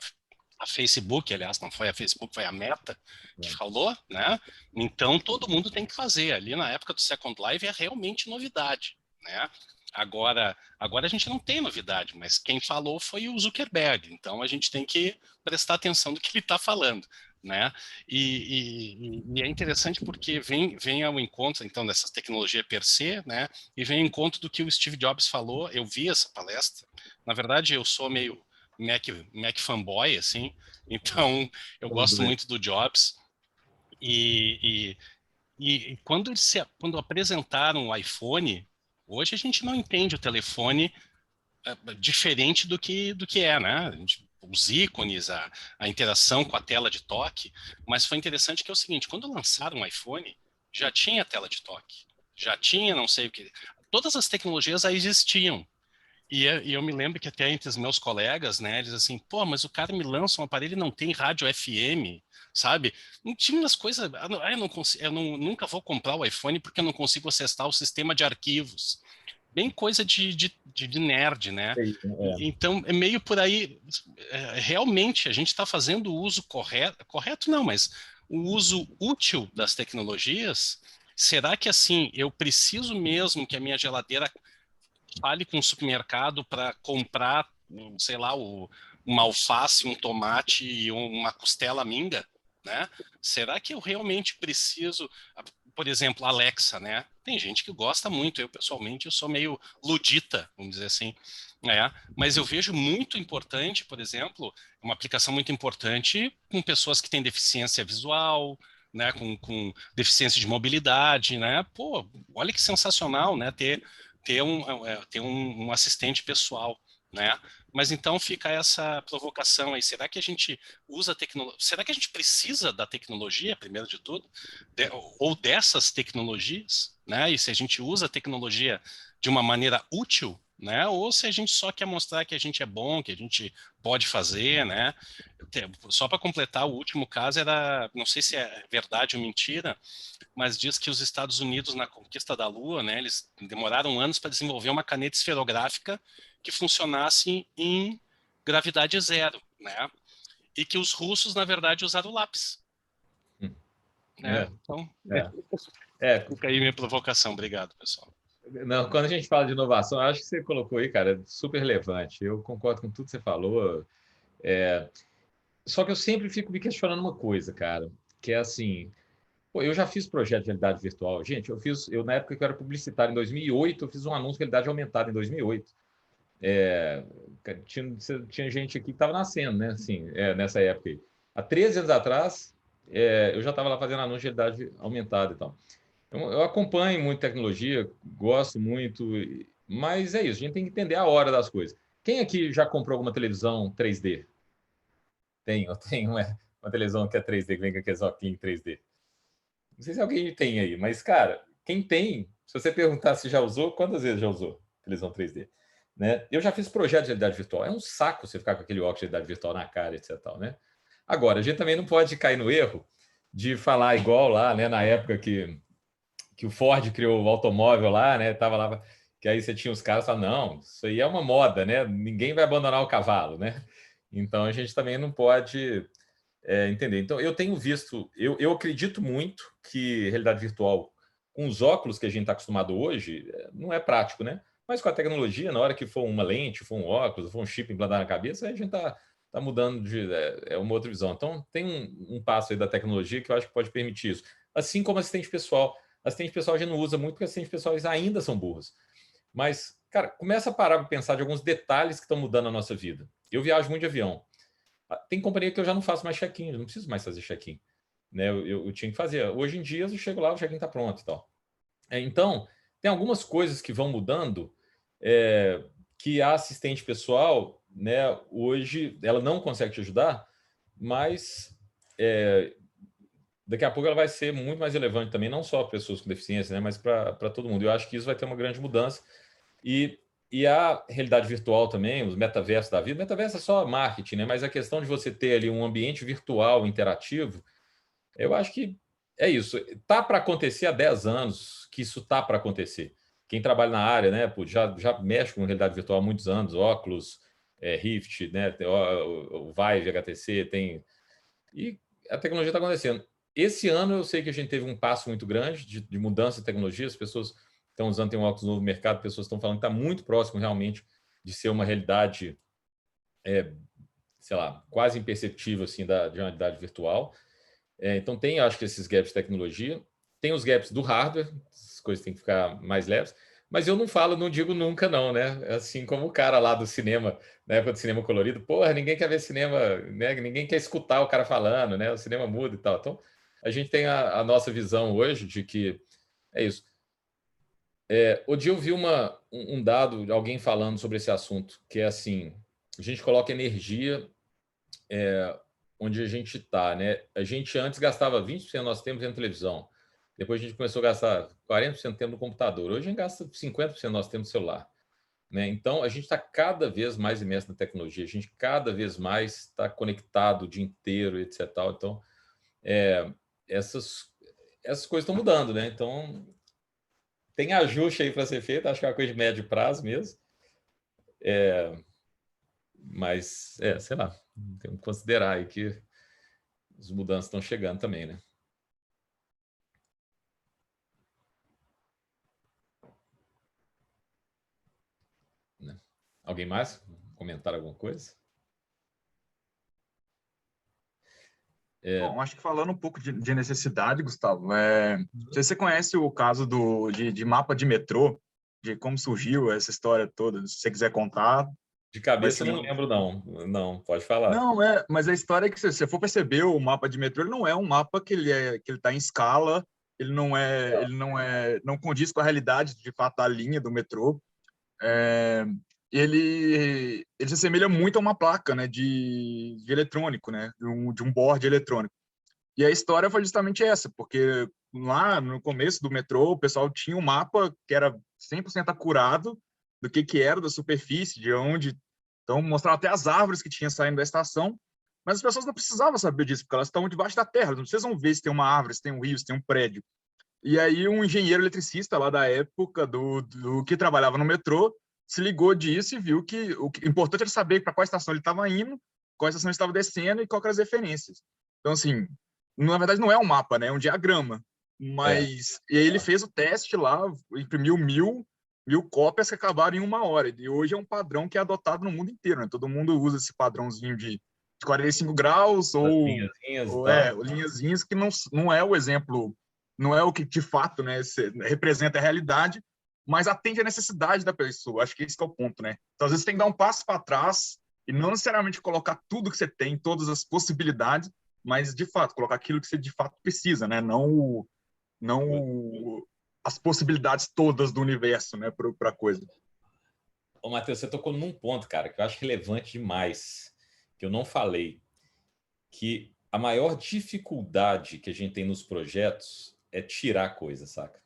Facebook, aliás, não foi a Facebook, foi a Meta que falou, né? Então, todo mundo tem que fazer. Ali, na época do Second Life, é realmente novidade, né? Agora a gente não tem novidade, mas quem falou foi o Zuckerberg, então a gente tem que prestar atenção no que ele está falando, né? E é interessante porque vem ao encontro, então, dessas tecnologias per se, né? E vem ao encontro do que o Steve Jobs falou. Eu vi essa palestra. Na verdade, eu sou meio Mac fanboy, assim, então eu gosto muito do Jobs. E quando apresentaram o iPhone, hoje a gente não entende o telefone diferente do que é, né? Os ícones, a interação com a tela de toque, mas foi interessante que é o seguinte, quando lançaram o iPhone, já tinha tela de toque, já tinha não sei o que, todas as tecnologias já existiam, E eu me lembro que até entre os meus colegas, né, eles assim, pô, mas o cara me lança um aparelho e não tem rádio FM, sabe? Não tinha umas coisas, eu não consigo, nunca vou comprar o iPhone porque eu não consigo acessar o sistema de arquivos. Bem coisa de nerd, né? Então, é meio por aí, realmente, a gente está fazendo o uso correto não, mas o uso útil das tecnologias. Será que, assim, eu preciso mesmo que a minha geladeira fale com o supermercado para comprar, sei lá, uma alface, um tomate e uma costela minga, né? Será que eu realmente preciso, por exemplo, Alexa, né? Tem gente que gosta muito, eu pessoalmente eu sou meio ludita, vamos dizer assim, mas eu vejo muito importante, por exemplo, uma aplicação muito importante com pessoas que têm deficiência visual, né, com deficiência de mobilidade, né? Pô, olha que sensacional, né? Ter um assistente pessoal, né? Mas então fica essa provocação aí. Será que a gente usa tecnologia? Será que a gente precisa da tecnologia, primeiro de tudo, ou dessas tecnologias, né? E se a gente usa a tecnologia de uma maneira útil, né? Ou se a gente só quer mostrar que a gente é bom, que a gente pode fazer, né? Só para completar, o último caso era, não sei se é verdade ou mentira, mas diz que os Estados Unidos, na conquista da Lua, né, eles demoraram anos para desenvolver uma caneta esferográfica que funcionasse em gravidade zero, né? E que os russos, na verdade, usaram lápis. Né? Então, fica aí minha provocação. Obrigado, pessoal. Não, quando a gente fala de inovação, eu acho que você colocou aí, cara, super relevante. Eu concordo com tudo que você falou. Só que eu sempre fico me questionando uma coisa, cara, que é assim, pô, eu já fiz projeto de realidade virtual. Gente, eu na época que eu era publicitário, em 2008, eu fiz um anúncio de realidade aumentada em 2008. Tinha gente aqui que estava nascendo, né? Assim, nessa época aí. Há 13 anos atrás, eu já estava lá fazendo anúncio de realidade aumentada e tal. Eu acompanho muito tecnologia, gosto muito, mas é isso, a gente tem que entender a hora das coisas. Quem aqui já comprou alguma televisão 3D? Eu tenho uma televisão que é 3D, que vem com aqueles óculos 3D. Não sei se alguém tem aí, mas, cara, quem tem, se você perguntar se já usou, quantas vezes já usou televisão 3D? Né? Eu já fiz projeto de realidade virtual. É um saco você ficar com aquele óculos de realidade virtual na cara, etc. Tal, né? Agora, a gente também não pode cair no erro de falar igual lá, né, na época que o Ford criou o automóvel lá, né? Tava lá, que aí você tinha os caras falando, não, isso aí é uma moda, né? Ninguém vai abandonar o cavalo, né? Então a gente também não pode entender. Então eu tenho visto, eu acredito muito que realidade virtual, com os óculos que a gente está acostumado hoje, não é prático, né? Mas com a tecnologia, na hora que for uma lente, for um óculos, for um chip implantado na cabeça, a gente está mudando de uma outra visão. Então tem um passo aí da tecnologia que eu acho que pode permitir isso. Assim como assistente pessoal. Assistente pessoal a gente não usa muito porque assistentes pessoais ainda são burros. Mas, cara, começa a parar para pensar de alguns detalhes que estão mudando a nossa vida. Eu viajo muito de avião. Tem companhia que eu já não faço mais check-in, eu não preciso mais fazer check-in. Né? Eu tinha que fazer. Hoje em dia, eu chego lá, o check-in está pronto e tal. Então, tem algumas coisas que vão mudando que a assistente pessoal, né, hoje, ela não consegue te ajudar, mas daqui a pouco ela vai ser muito mais relevante também, não só para pessoas com deficiência, né, mas para todo mundo. Eu acho que isso vai ter uma grande mudança. E a realidade virtual também, os metaversos da vida. Metaverso é só marketing, né? Mas a questão de você ter ali um ambiente virtual interativo, eu acho que é isso. Tá para acontecer há 10 anos que isso tá para acontecer. Quem trabalha na área, né, pô, já mexe com realidade virtual há muitos anos, óculos, Rift, né, o Vive, HTC, tem... E a tecnologia está acontecendo. Esse ano eu sei que a gente teve um passo muito grande de mudança de tecnologia, as pessoas estão usando, tem um óculos novo no mercado, pessoas estão falando que está muito próximo realmente de ser uma realidade, sei lá, quase imperceptível assim, de uma realidade virtual. Então tem, acho que, esses gaps de tecnologia. Tem os gaps do hardware, as coisas têm que ficar mais leves, mas eu não digo nunca não, né? Assim como o cara lá do cinema, na época do cinema colorido, porra, ninguém quer ver cinema, né? Ninguém quer escutar o cara falando, né? O cinema muda e tal. Então, a gente tem a nossa visão hoje de que é isso. O dia eu vi um dado de alguém falando sobre esse assunto, que é assim, a gente coloca energia onde a gente está, né? A gente antes gastava 20% do nosso tempo vendo televisão. Depois a gente começou a gastar 40% do tempo no computador. Hoje a gente gasta 50% do nosso tempo no celular. né? Então, a gente está cada vez mais imerso na tecnologia, a gente cada vez mais está conectado o dia inteiro, etc. Então, essas coisas estão mudando, né? Então, tem ajuste aí para ser feito, acho que é uma coisa de médio prazo mesmo. Mas, sei lá, tem que considerar aí que as mudanças estão chegando também, né? Alguém mais? Comentar alguma coisa? Bom, acho que falando um pouco de necessidade, Gustavo, não sei se você conhece o caso de mapa de metrô, de como surgiu essa história toda, se você quiser contar. De cabeça eu não lembro, não. Não, pode falar. Não, mas a história é que, se você for perceber, o mapa de metrô ele não é um mapa que ele está em escala, ele não condiz com a realidade, de fato, da linha do metrô. Ele se assemelha muito a uma placa, né, de eletrônico, né, de um board eletrônico. E a história foi justamente essa, porque lá no começo do metrô, o pessoal tinha um mapa que era 100% acurado do que era da superfície, de onde... Então, mostrava até as árvores que tinha saindo da estação, mas as pessoas não precisavam saber disso, porque elas estão debaixo da terra, não precisam ver se tem uma árvore, se tem um rio, se tem um prédio. E aí um engenheiro eletricista lá da época, do que trabalhava no metrô, se ligou disso e viu que o importante era saber para qual estação ele estava indo, qual estação ele estava descendo e quais eram as referências. Então, assim, na verdade não é um mapa, né? É um diagrama. Mas e aí ele fez o teste lá, imprimiu mil cópias que acabaram em 1 hora. E hoje é um padrão que é adotado no mundo inteiro, né? Todo mundo usa esse padrãozinho de 45 graus ou linhazinhas, que não é o exemplo, não é o que de fato, né, representa a realidade, mas atende à necessidade da pessoa. Acho que esse que é o ponto, né? Então, às vezes, você tem que dar um passo para trás e não necessariamente colocar tudo que você tem, todas as possibilidades, mas, de fato, colocar aquilo que você, de fato, precisa, né? Não as possibilidades todas do universo, né, para a coisa. Ô, Matheus, você tocou num ponto, cara, que eu acho relevante demais, que eu não falei, que a maior dificuldade que a gente tem nos projetos é tirar coisa, saca?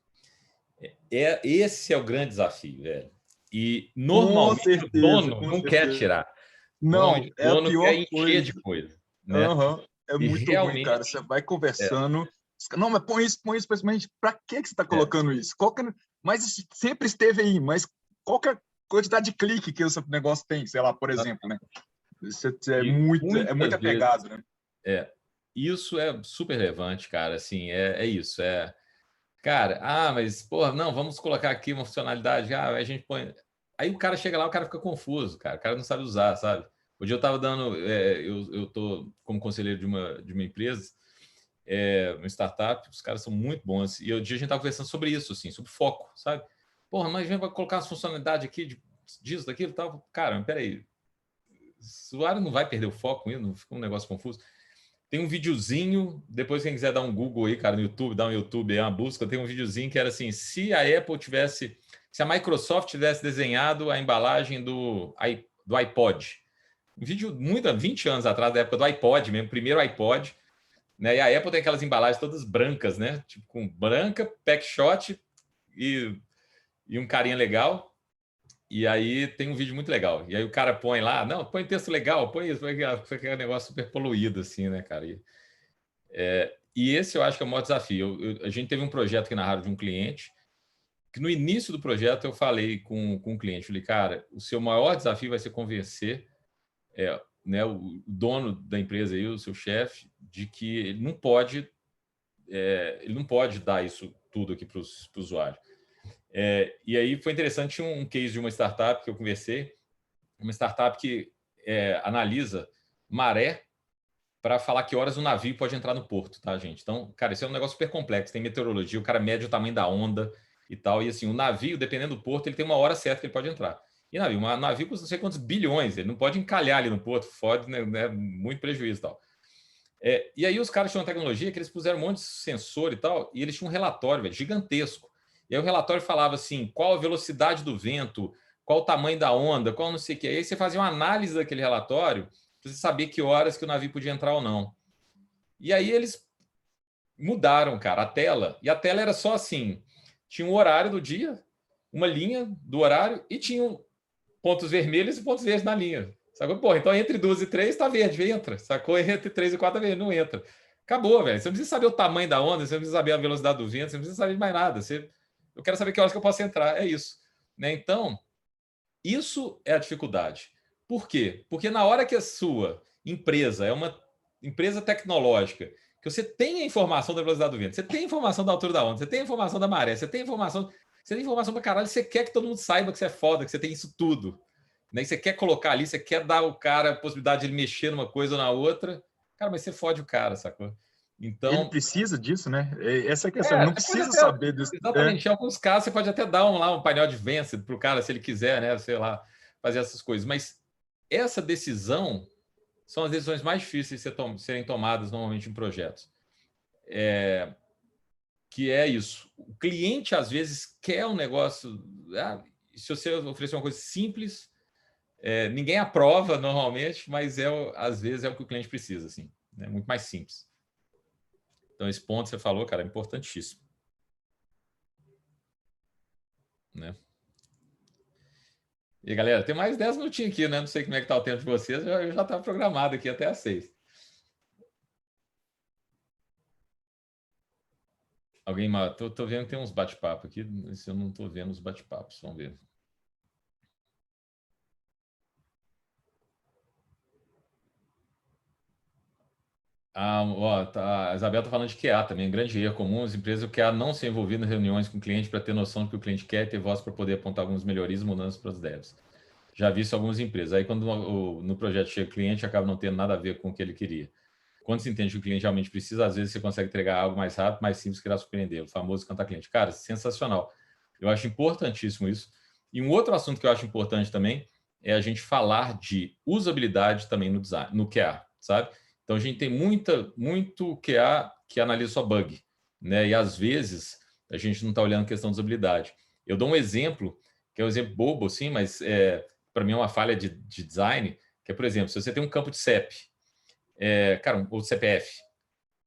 Esse é o grande desafio, velho. E normalmente o dono não quer tirar. Não, é a pior quer encher coisa. de coisa, né? É muito ruim, cara. Você vai conversando. Não, mas põe isso, mas para que você está colocando isso? Mas sempre esteve aí, mas qual que é a quantidade de clique que esse negócio tem, sei lá, por exemplo, né? Isso é muito apegado, né? Isso é super relevante, cara. Assim, é isso. Cara, mas, porra, não, vamos colocar aqui uma funcionalidade. A gente põe. Aí o cara chega lá, o cara fica confuso, cara. O cara não sabe usar, sabe? Hoje eu estava dando. Eu tô como conselheiro de uma empresa, uma startup, os caras são muito bons. E hoje a gente estava conversando sobre isso, assim, sobre foco, sabe? Porra, mas a gente vai colocar as funcionalidades aqui disso, daquilo e tal. Cara, peraí. O usuário não vai perder o foco, não fica um negócio confuso. Tem um videozinho, depois quem quiser dar um Google aí, cara, no YouTube, dá um YouTube aí, uma busca, tem um videozinho que era assim, se a Microsoft tivesse desenhado a embalagem do iPod. Um vídeo 20 anos atrás, da época do iPod mesmo, primeiro iPod, né? E a Apple tem aquelas embalagens todas brancas, né? Tipo, com branca, packshot e um carinha legal. E aí tem um vídeo muito legal. E aí o cara põe lá, não, põe texto legal, põe isso, põe aquele negócio super poluído, assim, né, cara? E esse eu acho que é o maior desafio. A gente teve um projeto aqui na rádio de um cliente, que no início do projeto eu falei com o cliente, falei, cara, o seu maior desafio vai ser convencer né, o dono da empresa aí, o seu chefe, de que ele não pode dar isso tudo aqui para o usuário. E aí foi interessante um case de uma startup que eu conversei, uma startup que analisa maré para falar que horas o navio pode entrar no porto, tá, gente? Então, cara, isso é um negócio super complexo, tem meteorologia, o cara mede o tamanho da onda e tal, e assim, o navio, dependendo do porto, ele tem uma hora certa que ele pode entrar. E navio custa não sei quantos bilhões, ele não pode encalhar ali no porto, fode, né, muito prejuízo e tal. E aí os caras tinham uma tecnologia que eles puseram um monte de sensor e tal, e eles tinham um relatório, velho, gigantesco. E aí o relatório falava assim, qual a velocidade do vento, qual o tamanho da onda, qual não sei o que. Aí você fazia uma análise daquele relatório para você saber que horas que o navio podia entrar ou não. E aí eles mudaram, cara, a tela. E a tela era só assim, tinha um horário do dia, uma linha do horário e tinha pontos vermelhos e pontos verdes na linha. Sacou? Pô, então entre 2 e 3 está verde, entra. Sacou? Entre 3 e 4 tá verde, não entra. Acabou, velho. Você não precisa saber o tamanho da onda, você não precisa saber a velocidade do vento, você não precisa saber de mais nada. Eu quero saber que horas que eu posso entrar. É isso. Né? Então, isso é a dificuldade. Por quê? Porque na hora que a sua empresa é uma empresa tecnológica, que você tem a informação da velocidade do vento, você tem a informação da altura da onda, você tem a informação da maré, você tem informação pra caralho, você quer que todo mundo saiba que você é foda, que você tem isso tudo. Né? E você quer colocar ali, você quer dar ao cara a possibilidade de ele mexer numa coisa ou na outra. Cara, mas você fode o cara, sacou? Então, ele precisa disso, né? Essa é a questão. Ele não precisa saber disso. Exatamente. Em alguns casos, você pode até dar um painel de Venced para o cara, se ele quiser, né? Sei lá, fazer essas coisas. Mas essa decisão são as decisões mais difíceis de serem tomadas normalmente em projetos. Que é isso. O cliente, às vezes, quer um negócio... se você oferecer uma coisa simples, ninguém aprova normalmente, mas às vezes é o que o cliente precisa, assim. É muito mais simples. Então, esse ponto que você falou, cara, é importantíssimo. Né? E, galera, tem mais 10 minutinhos aqui, né? Não sei como é que está o tempo de vocês, eu já estava programado aqui até às 6. Alguém mais? Estou vendo que tem uns bate-papos aqui, se eu não estou vendo os bate-papos, vamos ver. A Isabel está falando de QA também, grande erro comum, as empresas o QA não se envolver em reuniões com o cliente para ter noção do que o cliente quer e ter voz para poder apontar algumas melhorias e mudanças para os devs. Já vi isso em algumas empresas. Aí, quando no projeto chega o cliente, acaba não tendo nada a ver com o que ele queria. Quando se entende que o cliente realmente precisa, às vezes você consegue entregar algo mais rápido, mais simples, que irá surpreender. O famoso cantar cliente. Cara, sensacional. Eu acho importantíssimo isso. E um outro assunto que eu acho importante também é a gente falar de usabilidade também no design, no QA, sabe? Então, a gente tem muito QA que analisa só bug, né? E, às vezes, a gente não está olhando a questão de usabilidade. Eu dou um exemplo, que é um exemplo bobo, assim, mas para mim é uma falha de design, que é, por exemplo, se você tem um campo de CEP, ou CPF,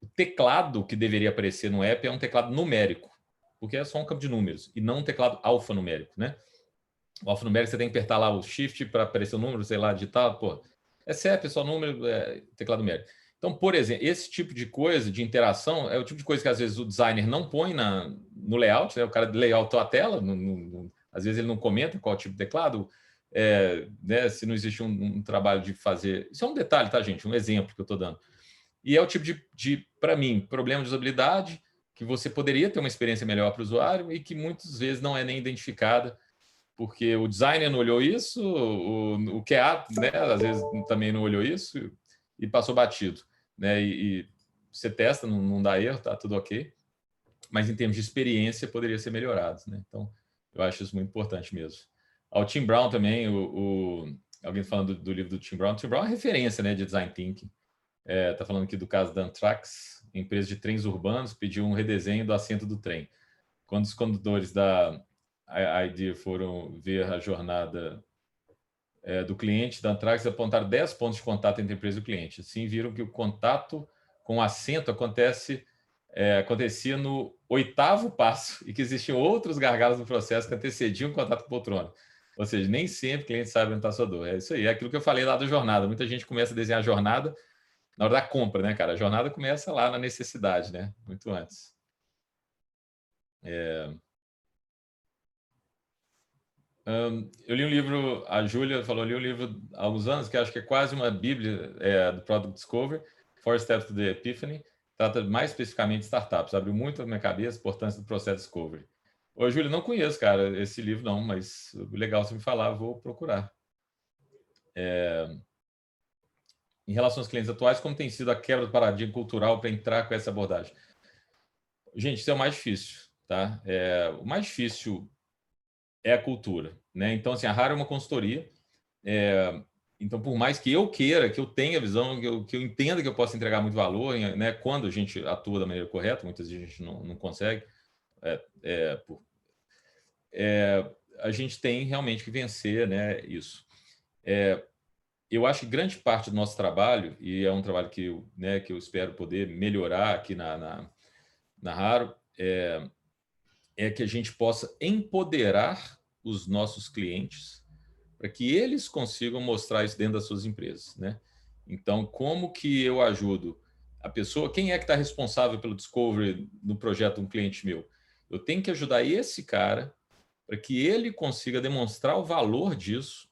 o teclado que deveria aparecer no app é um teclado numérico, porque é só um campo de números, e não um teclado alfanumérico, né? O alfanumérico você tem que apertar lá o shift para aparecer o número, sei lá, digitar, pô. É CEP, é só número, teclado numérico. Então, por exemplo, esse tipo de coisa, de interação, é o tipo de coisa que às vezes o designer não põe no layout, né? O cara layoutou a tela, às vezes ele não comenta qual tipo de teclado, né? Se não existe um trabalho de fazer... Isso é um detalhe, tá, gente? Um exemplo que eu estou dando. E é o tipo para mim, problema de usabilidade, que você poderia ter uma experiência melhor para o usuário e que muitas vezes não é nem identificada, porque o designer não olhou isso, o QA, né, às vezes também não olhou isso e passou batido. Né? E você testa, não dá erro, tá tudo ok. Mas em termos de experiência, poderia ser melhorado. Né? Então, eu acho isso muito importante mesmo. O Tim Brown também, alguém falando do livro do Tim Brown. O Tim Brown é referência, né, de Design Thinking. Está falando aqui do caso da Amtrak, empresa de trens urbanos, pediu um redesenho do assento do trem. Quando os condutores da IDEA foram ver a jornada do cliente da Amtrak, apontaram 10 pontos de contato entre a empresa e o cliente. Assim, viram que o contato com o assento acontecia no 8º passo e que existiam outros gargalos no processo que antecediam o contato com a poltrona. Ou seja, nem sempre o cliente sabe onde está a sua dor. É isso aí, é aquilo que eu falei lá da jornada. Muita gente começa a desenhar a jornada na hora da compra, né, cara? A jornada começa lá na necessidade, né? Muito antes. Eu li um livro, a Júlia falou, li um livro há alguns anos, que acho que é quase uma bíblia do Product Discovery, 4 Steps to the Epiphany, trata mais especificamente de startups, abriu muito a minha cabeça a importância do processo Discovery. Ô, Júlia, não conheço, cara, esse livro não, mas legal você me falar, vou procurar. Em relação aos clientes atuais, como tem sido a quebra do paradigma cultural para entrar com essa abordagem? Gente, isso é o mais difícil, tá? O mais difícil é a cultura, né? Então, assim, a Haro é uma consultoria, então, por mais que eu queira, que eu tenha a visão, que eu entenda que eu possa entregar muito valor, né? Quando a gente atua da maneira correta, muitas vezes a gente não consegue, a gente tem realmente que vencer, né, isso. Eu acho que grande parte do nosso trabalho, e é um trabalho que eu espero poder melhorar aqui na Haro, é que a gente possa empoderar os nossos clientes para que eles consigam mostrar isso dentro das suas empresas, né? Então, como que eu ajudo a pessoa? Quem é que está responsável pelo discovery no projeto de um cliente meu? Eu tenho que ajudar esse cara para que ele consiga demonstrar o valor disso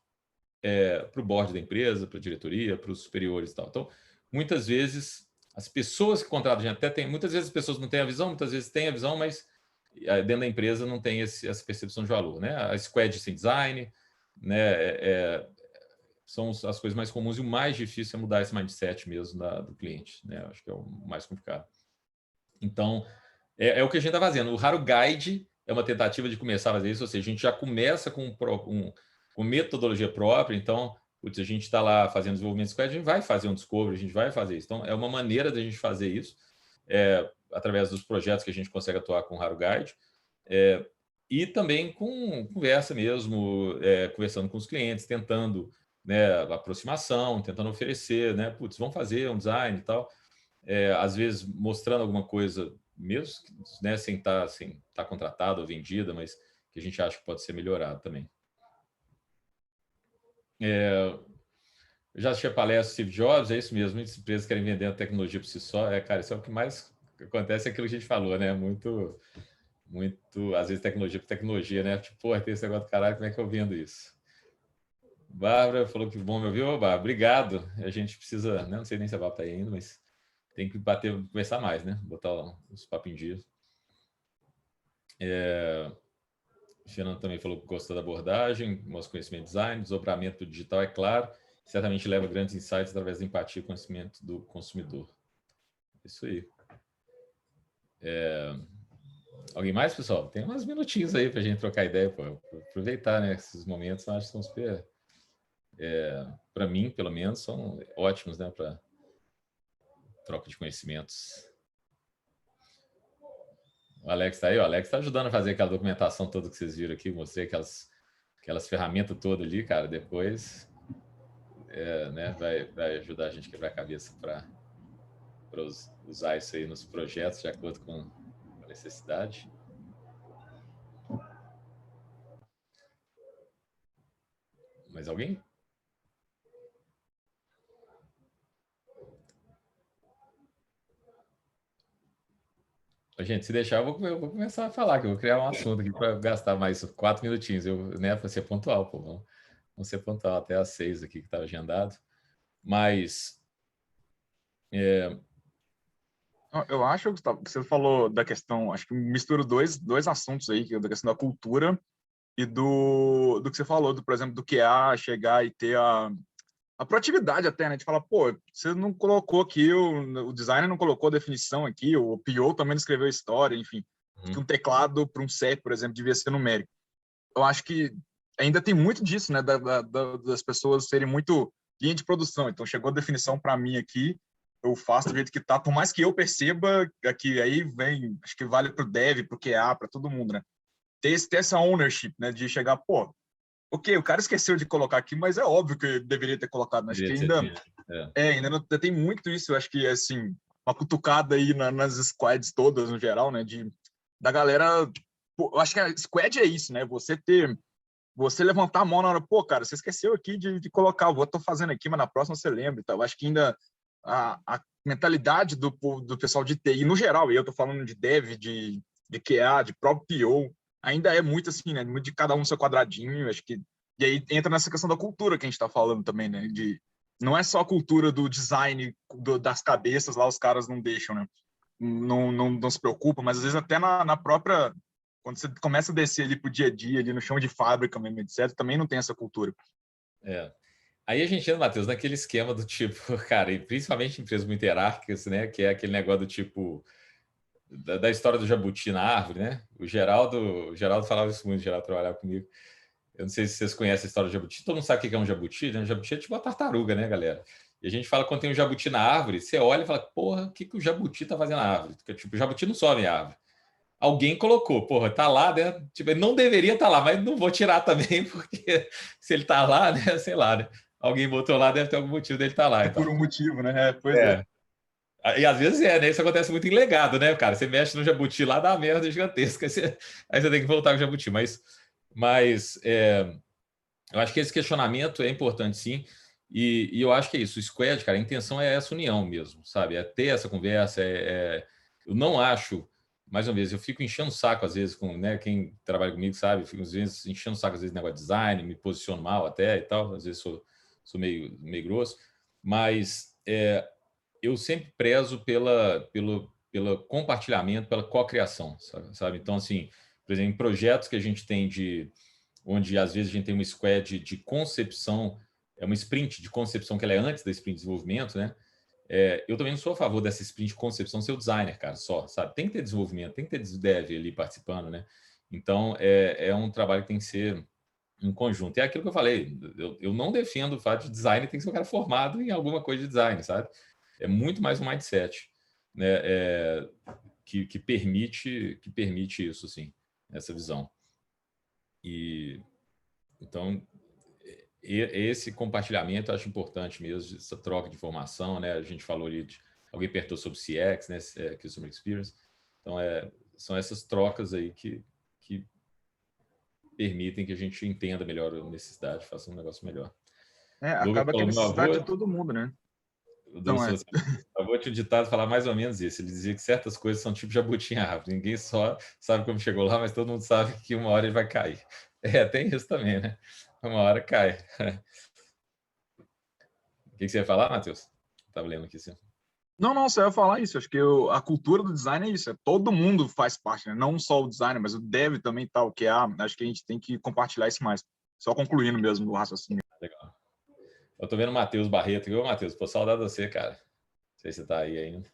para o board da empresa, para a diretoria, para os superiores e tal. Então, muitas vezes, as pessoas que contratam a gente até tem, muitas vezes as pessoas não têm a visão, muitas vezes têm a visão, mas dentro da empresa não tem essa percepção de valor, né? A squad sem design, né? São as coisas mais comuns e o mais difícil é mudar esse mindset mesmo do cliente, né? Acho que é o mais complicado. Então, é o que a gente está fazendo. O Raro Guide é uma tentativa de começar a fazer isso, ou seja, a gente já começa com metodologia própria, então, a gente está lá fazendo desenvolvimento squad, a gente vai fazer um discovery, a gente vai fazer isso. Então, é uma maneira da gente fazer isso, através dos projetos que a gente consegue atuar com o Raro Guide, e também com conversa mesmo, conversando com os clientes, tentando, né, aproximação, tentando oferecer, né, vamos fazer um design e tal, às vezes mostrando alguma coisa mesmo, né, sem estar contratado ou vendida, mas que a gente acha que pode ser melhorado também. Eu já assisti a palestra do Steve Jobs, é isso mesmo, muitas empresas querem vender a tecnologia por si só, cara, isso é o que mais acontece, é aquilo que a gente falou, né, muito, às vezes tecnologia por tecnologia, né, tipo, porra, tem esse negócio do caralho, como é que eu vendo isso? Bárbara falou que bom me ouviu, Bárbara, obrigado, a gente precisa, né, não sei nem se a Bárbara está aí ainda, mas tem que conversar mais, né, botar os papos em dia. O Fernando também falou que gostou da abordagem, mostra conhecimento de design, desdobramento digital, é claro, certamente leva grandes insights através da empatia e conhecimento do consumidor. Isso aí. Alguém mais, pessoal? Tem uns minutinhos aí para a gente trocar ideia, pô. Aproveitar, né? Esses momentos, eu acho que são super, para mim, pelo menos, são ótimos, né? Para troca de conhecimentos. O Alex está aí, o Alex está ajudando a fazer aquela documentação toda que vocês viram aqui, mostrei aquelas ferramentas todas ali, cara, depois né, vai ajudar a gente a quebrar a cabeça para usar isso aí nos projetos de acordo com a necessidade. Mais alguém? Gente, se deixar, eu vou começar a falar, que eu vou criar um assunto aqui para gastar mais 4 minutinhos, né, para ser pontual, pô, vamos ser pontual até às 6 aqui que estava agendado, mas... Eu acho, Gustavo, que você falou da questão, acho que mistura dois assuntos aí, que é da questão da cultura e do que você falou, por exemplo, do QA chegar e ter a proatividade até, né? De falar, pô, você não colocou aqui, o designer não colocou a definição aqui, o PO também não escreveu a história, enfim. Que um teclado para um CEP, por exemplo, devia ser numérico. Eu acho que ainda tem muito disso, né? Das pessoas serem muito linha de produção. Então, chegou a definição para mim aqui, eu faço do jeito que tá, por mais que eu perceba que aí vem, acho que vale para o dev, para o QA, para todo mundo, né? Ter essa ownership, né? De chegar, pô, ok, o cara esqueceu de colocar aqui, mas é óbvio que deveria ter colocado. Mas acho que ainda não tem muito isso. Eu acho que, assim, uma cutucada aí nas squads todas, no geral, né? Da galera... Pô, eu acho que a squad é isso, né? Você levantar a mão na hora, pô, cara, você esqueceu aqui de colocar, eu tô fazendo aqui, mas na próxima você lembra e tal. Eu acho que ainda a mentalidade do pessoal de TI, no geral, e eu tô falando de dev, de QA, de próprio PO, ainda é muito assim, né? Muito de cada um no seu quadradinho, acho que... E aí entra nessa questão da cultura que a gente está falando também, né? Não é só a cultura do design das cabeças, lá os caras não deixam, né? Não se preocupam, mas às vezes até na própria... Quando você começa a descer ali pro dia a dia, ali no chão de fábrica mesmo, etc., também não tem essa cultura. Aí a gente entra, Matheus, naquele esquema do tipo, cara, e principalmente em empresas muito hierárquicas, né? Que é aquele negócio do tipo... Da história do jabuti na árvore, né? O Geraldo falava isso muito, o Geraldo trabalhava comigo. Eu não sei se vocês conhecem a história do jabuti. Todo mundo sabe o que é um jabuti, né? Um jabuti é tipo uma tartaruga, né, galera? E a gente fala quando tem um jabuti na árvore, você olha e fala, porra, o que o jabuti tá fazendo na árvore? Porque, tipo, o jabuti não sobe em árvore. Alguém colocou, porra, tá lá, né? Tipo, ele não deveria estar lá, mas não vou tirar também, porque se ele tá lá, né? Sei lá, né? Alguém botou lá, deve ter algum motivo dele estar lá. Por um motivo, né? Pois é. E às vezes né? Isso acontece muito em legado, né, cara? Você mexe no jabuti lá, dá uma merda gigantesca. Aí você tem que voltar com o jabuti. Mas eu acho que esse questionamento é importante, sim. E eu acho que é isso. O Squad, cara, a intenção é essa união mesmo, sabe? É ter essa conversa. Eu não acho, mais uma vez, eu fico enchendo o saco às vezes com, né, quem trabalha comigo, sabe? Eu fico às vezes enchendo o saco às vezes negócio de design, me posiciono mal até e tal. Às vezes sou meio grosso, mas eu sempre prezo pelo compartilhamento, pela cocriação, sabe? Então, assim, por exemplo, em projetos que a gente tem onde às vezes a gente tem uma squad de concepção, uma sprint de concepção que ela é antes da sprint de desenvolvimento, né? Eu também não sou a favor dessa sprint de concepção ser o designer, cara, só, sabe? Tem que ter desenvolvimento, tem que ter dev ali participando, né? Então, é um trabalho que tem que ser em conjunto. É aquilo que eu falei, eu não defendo o fato de design tem que ser um cara formado em alguma coisa de design, sabe? É muito mais um mindset, né? Que permite isso, assim, essa visão. Então, esse compartilhamento eu acho importante mesmo, essa troca de informação, né? A gente falou ali, alguém perguntou sobre CX, né? Customer Experience. Então, são essas trocas aí que permitem que a gente entenda melhor a necessidade, faça um negócio melhor. Acaba que é necessidade de todo mundo, né? Eu vou te ditado falar mais ou menos isso. Ele dizia que certas coisas são tipo jabuti em árvore. Ninguém só sabe como chegou lá, mas todo mundo sabe que uma hora ele vai cair. Tem isso também, né? Uma hora cai. O que você ia falar, Matheus? Estava lendo aqui, sim. Não, só ia falar isso. Acho que a cultura do design é isso. Todo mundo faz parte, né? Não só o designer, mas o dev também tá, o QA. Acho que a gente tem que compartilhar isso mais. Só concluindo mesmo o raciocínio. Legal. Eu tô vendo o Matheus Barreto. Viu, Matheus? Pô, saudade de você, cara. Não sei se você tá aí ainda.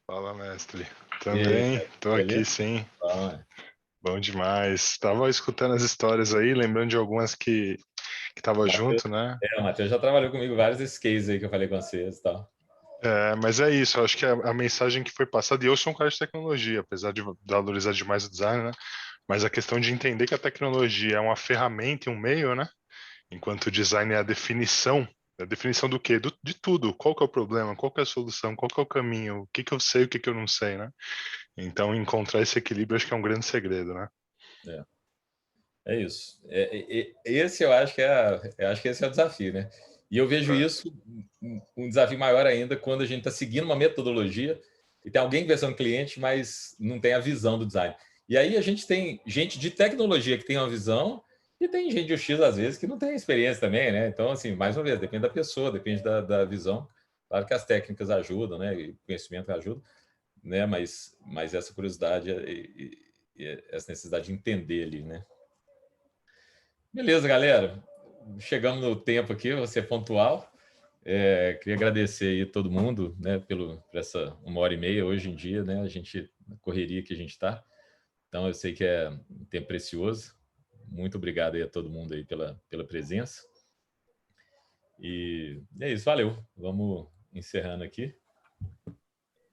Fala, mestre. Também, tô aqui sim. Bom demais. Tava escutando as histórias aí, lembrando de algumas que tava junto, né? O Matheus já trabalhou comigo vários desses cases aí que eu falei com vocês e tal. Mas é isso, eu acho que a mensagem que foi passada, e eu sou um cara de tecnologia, apesar de valorizar demais o design, né? Mas a questão de entender que a tecnologia é uma ferramenta e um meio, né? Enquanto o design é a definição do quê? De tudo. Qual que é o problema? Qual que é a solução? Qual que é o caminho? O que que eu sei, o que que eu não sei, né? Então, encontrar esse equilíbrio acho que é um grande segredo, né? É isso. Esse eu acho que esse é o desafio, né? E eu vejo isso um desafio maior ainda quando a gente está seguindo uma metodologia e tem alguém conversando com o cliente, mas não tem a visão do design. E aí a gente tem gente de tecnologia que tem uma visão e tem gente de UX, às vezes, que não tem experiência também, né? Então, assim, mais uma vez, depende da pessoa, depende da visão. Claro que as técnicas ajudam, né? E o conhecimento ajuda, né? Mas essa curiosidade e essa necessidade de entender ali, né? Beleza, galera. Chegamos no tempo aqui, vou ser pontual. Queria agradecer aí todo mundo, né, por essa 1h30 hoje em dia, né? A correria que a gente está. Então, eu sei que é um tempo precioso. Muito obrigado aí a todo mundo aí pela presença. E é isso, valeu. Vamos encerrando aqui.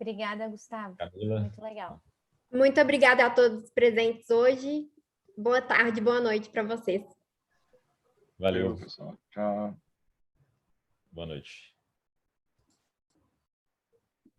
Obrigada, Gustavo. Camila. Muito legal. Muito obrigada a todos presentes hoje. Boa tarde, boa noite para vocês. Valeu. Pessoal. Tchau. Boa noite.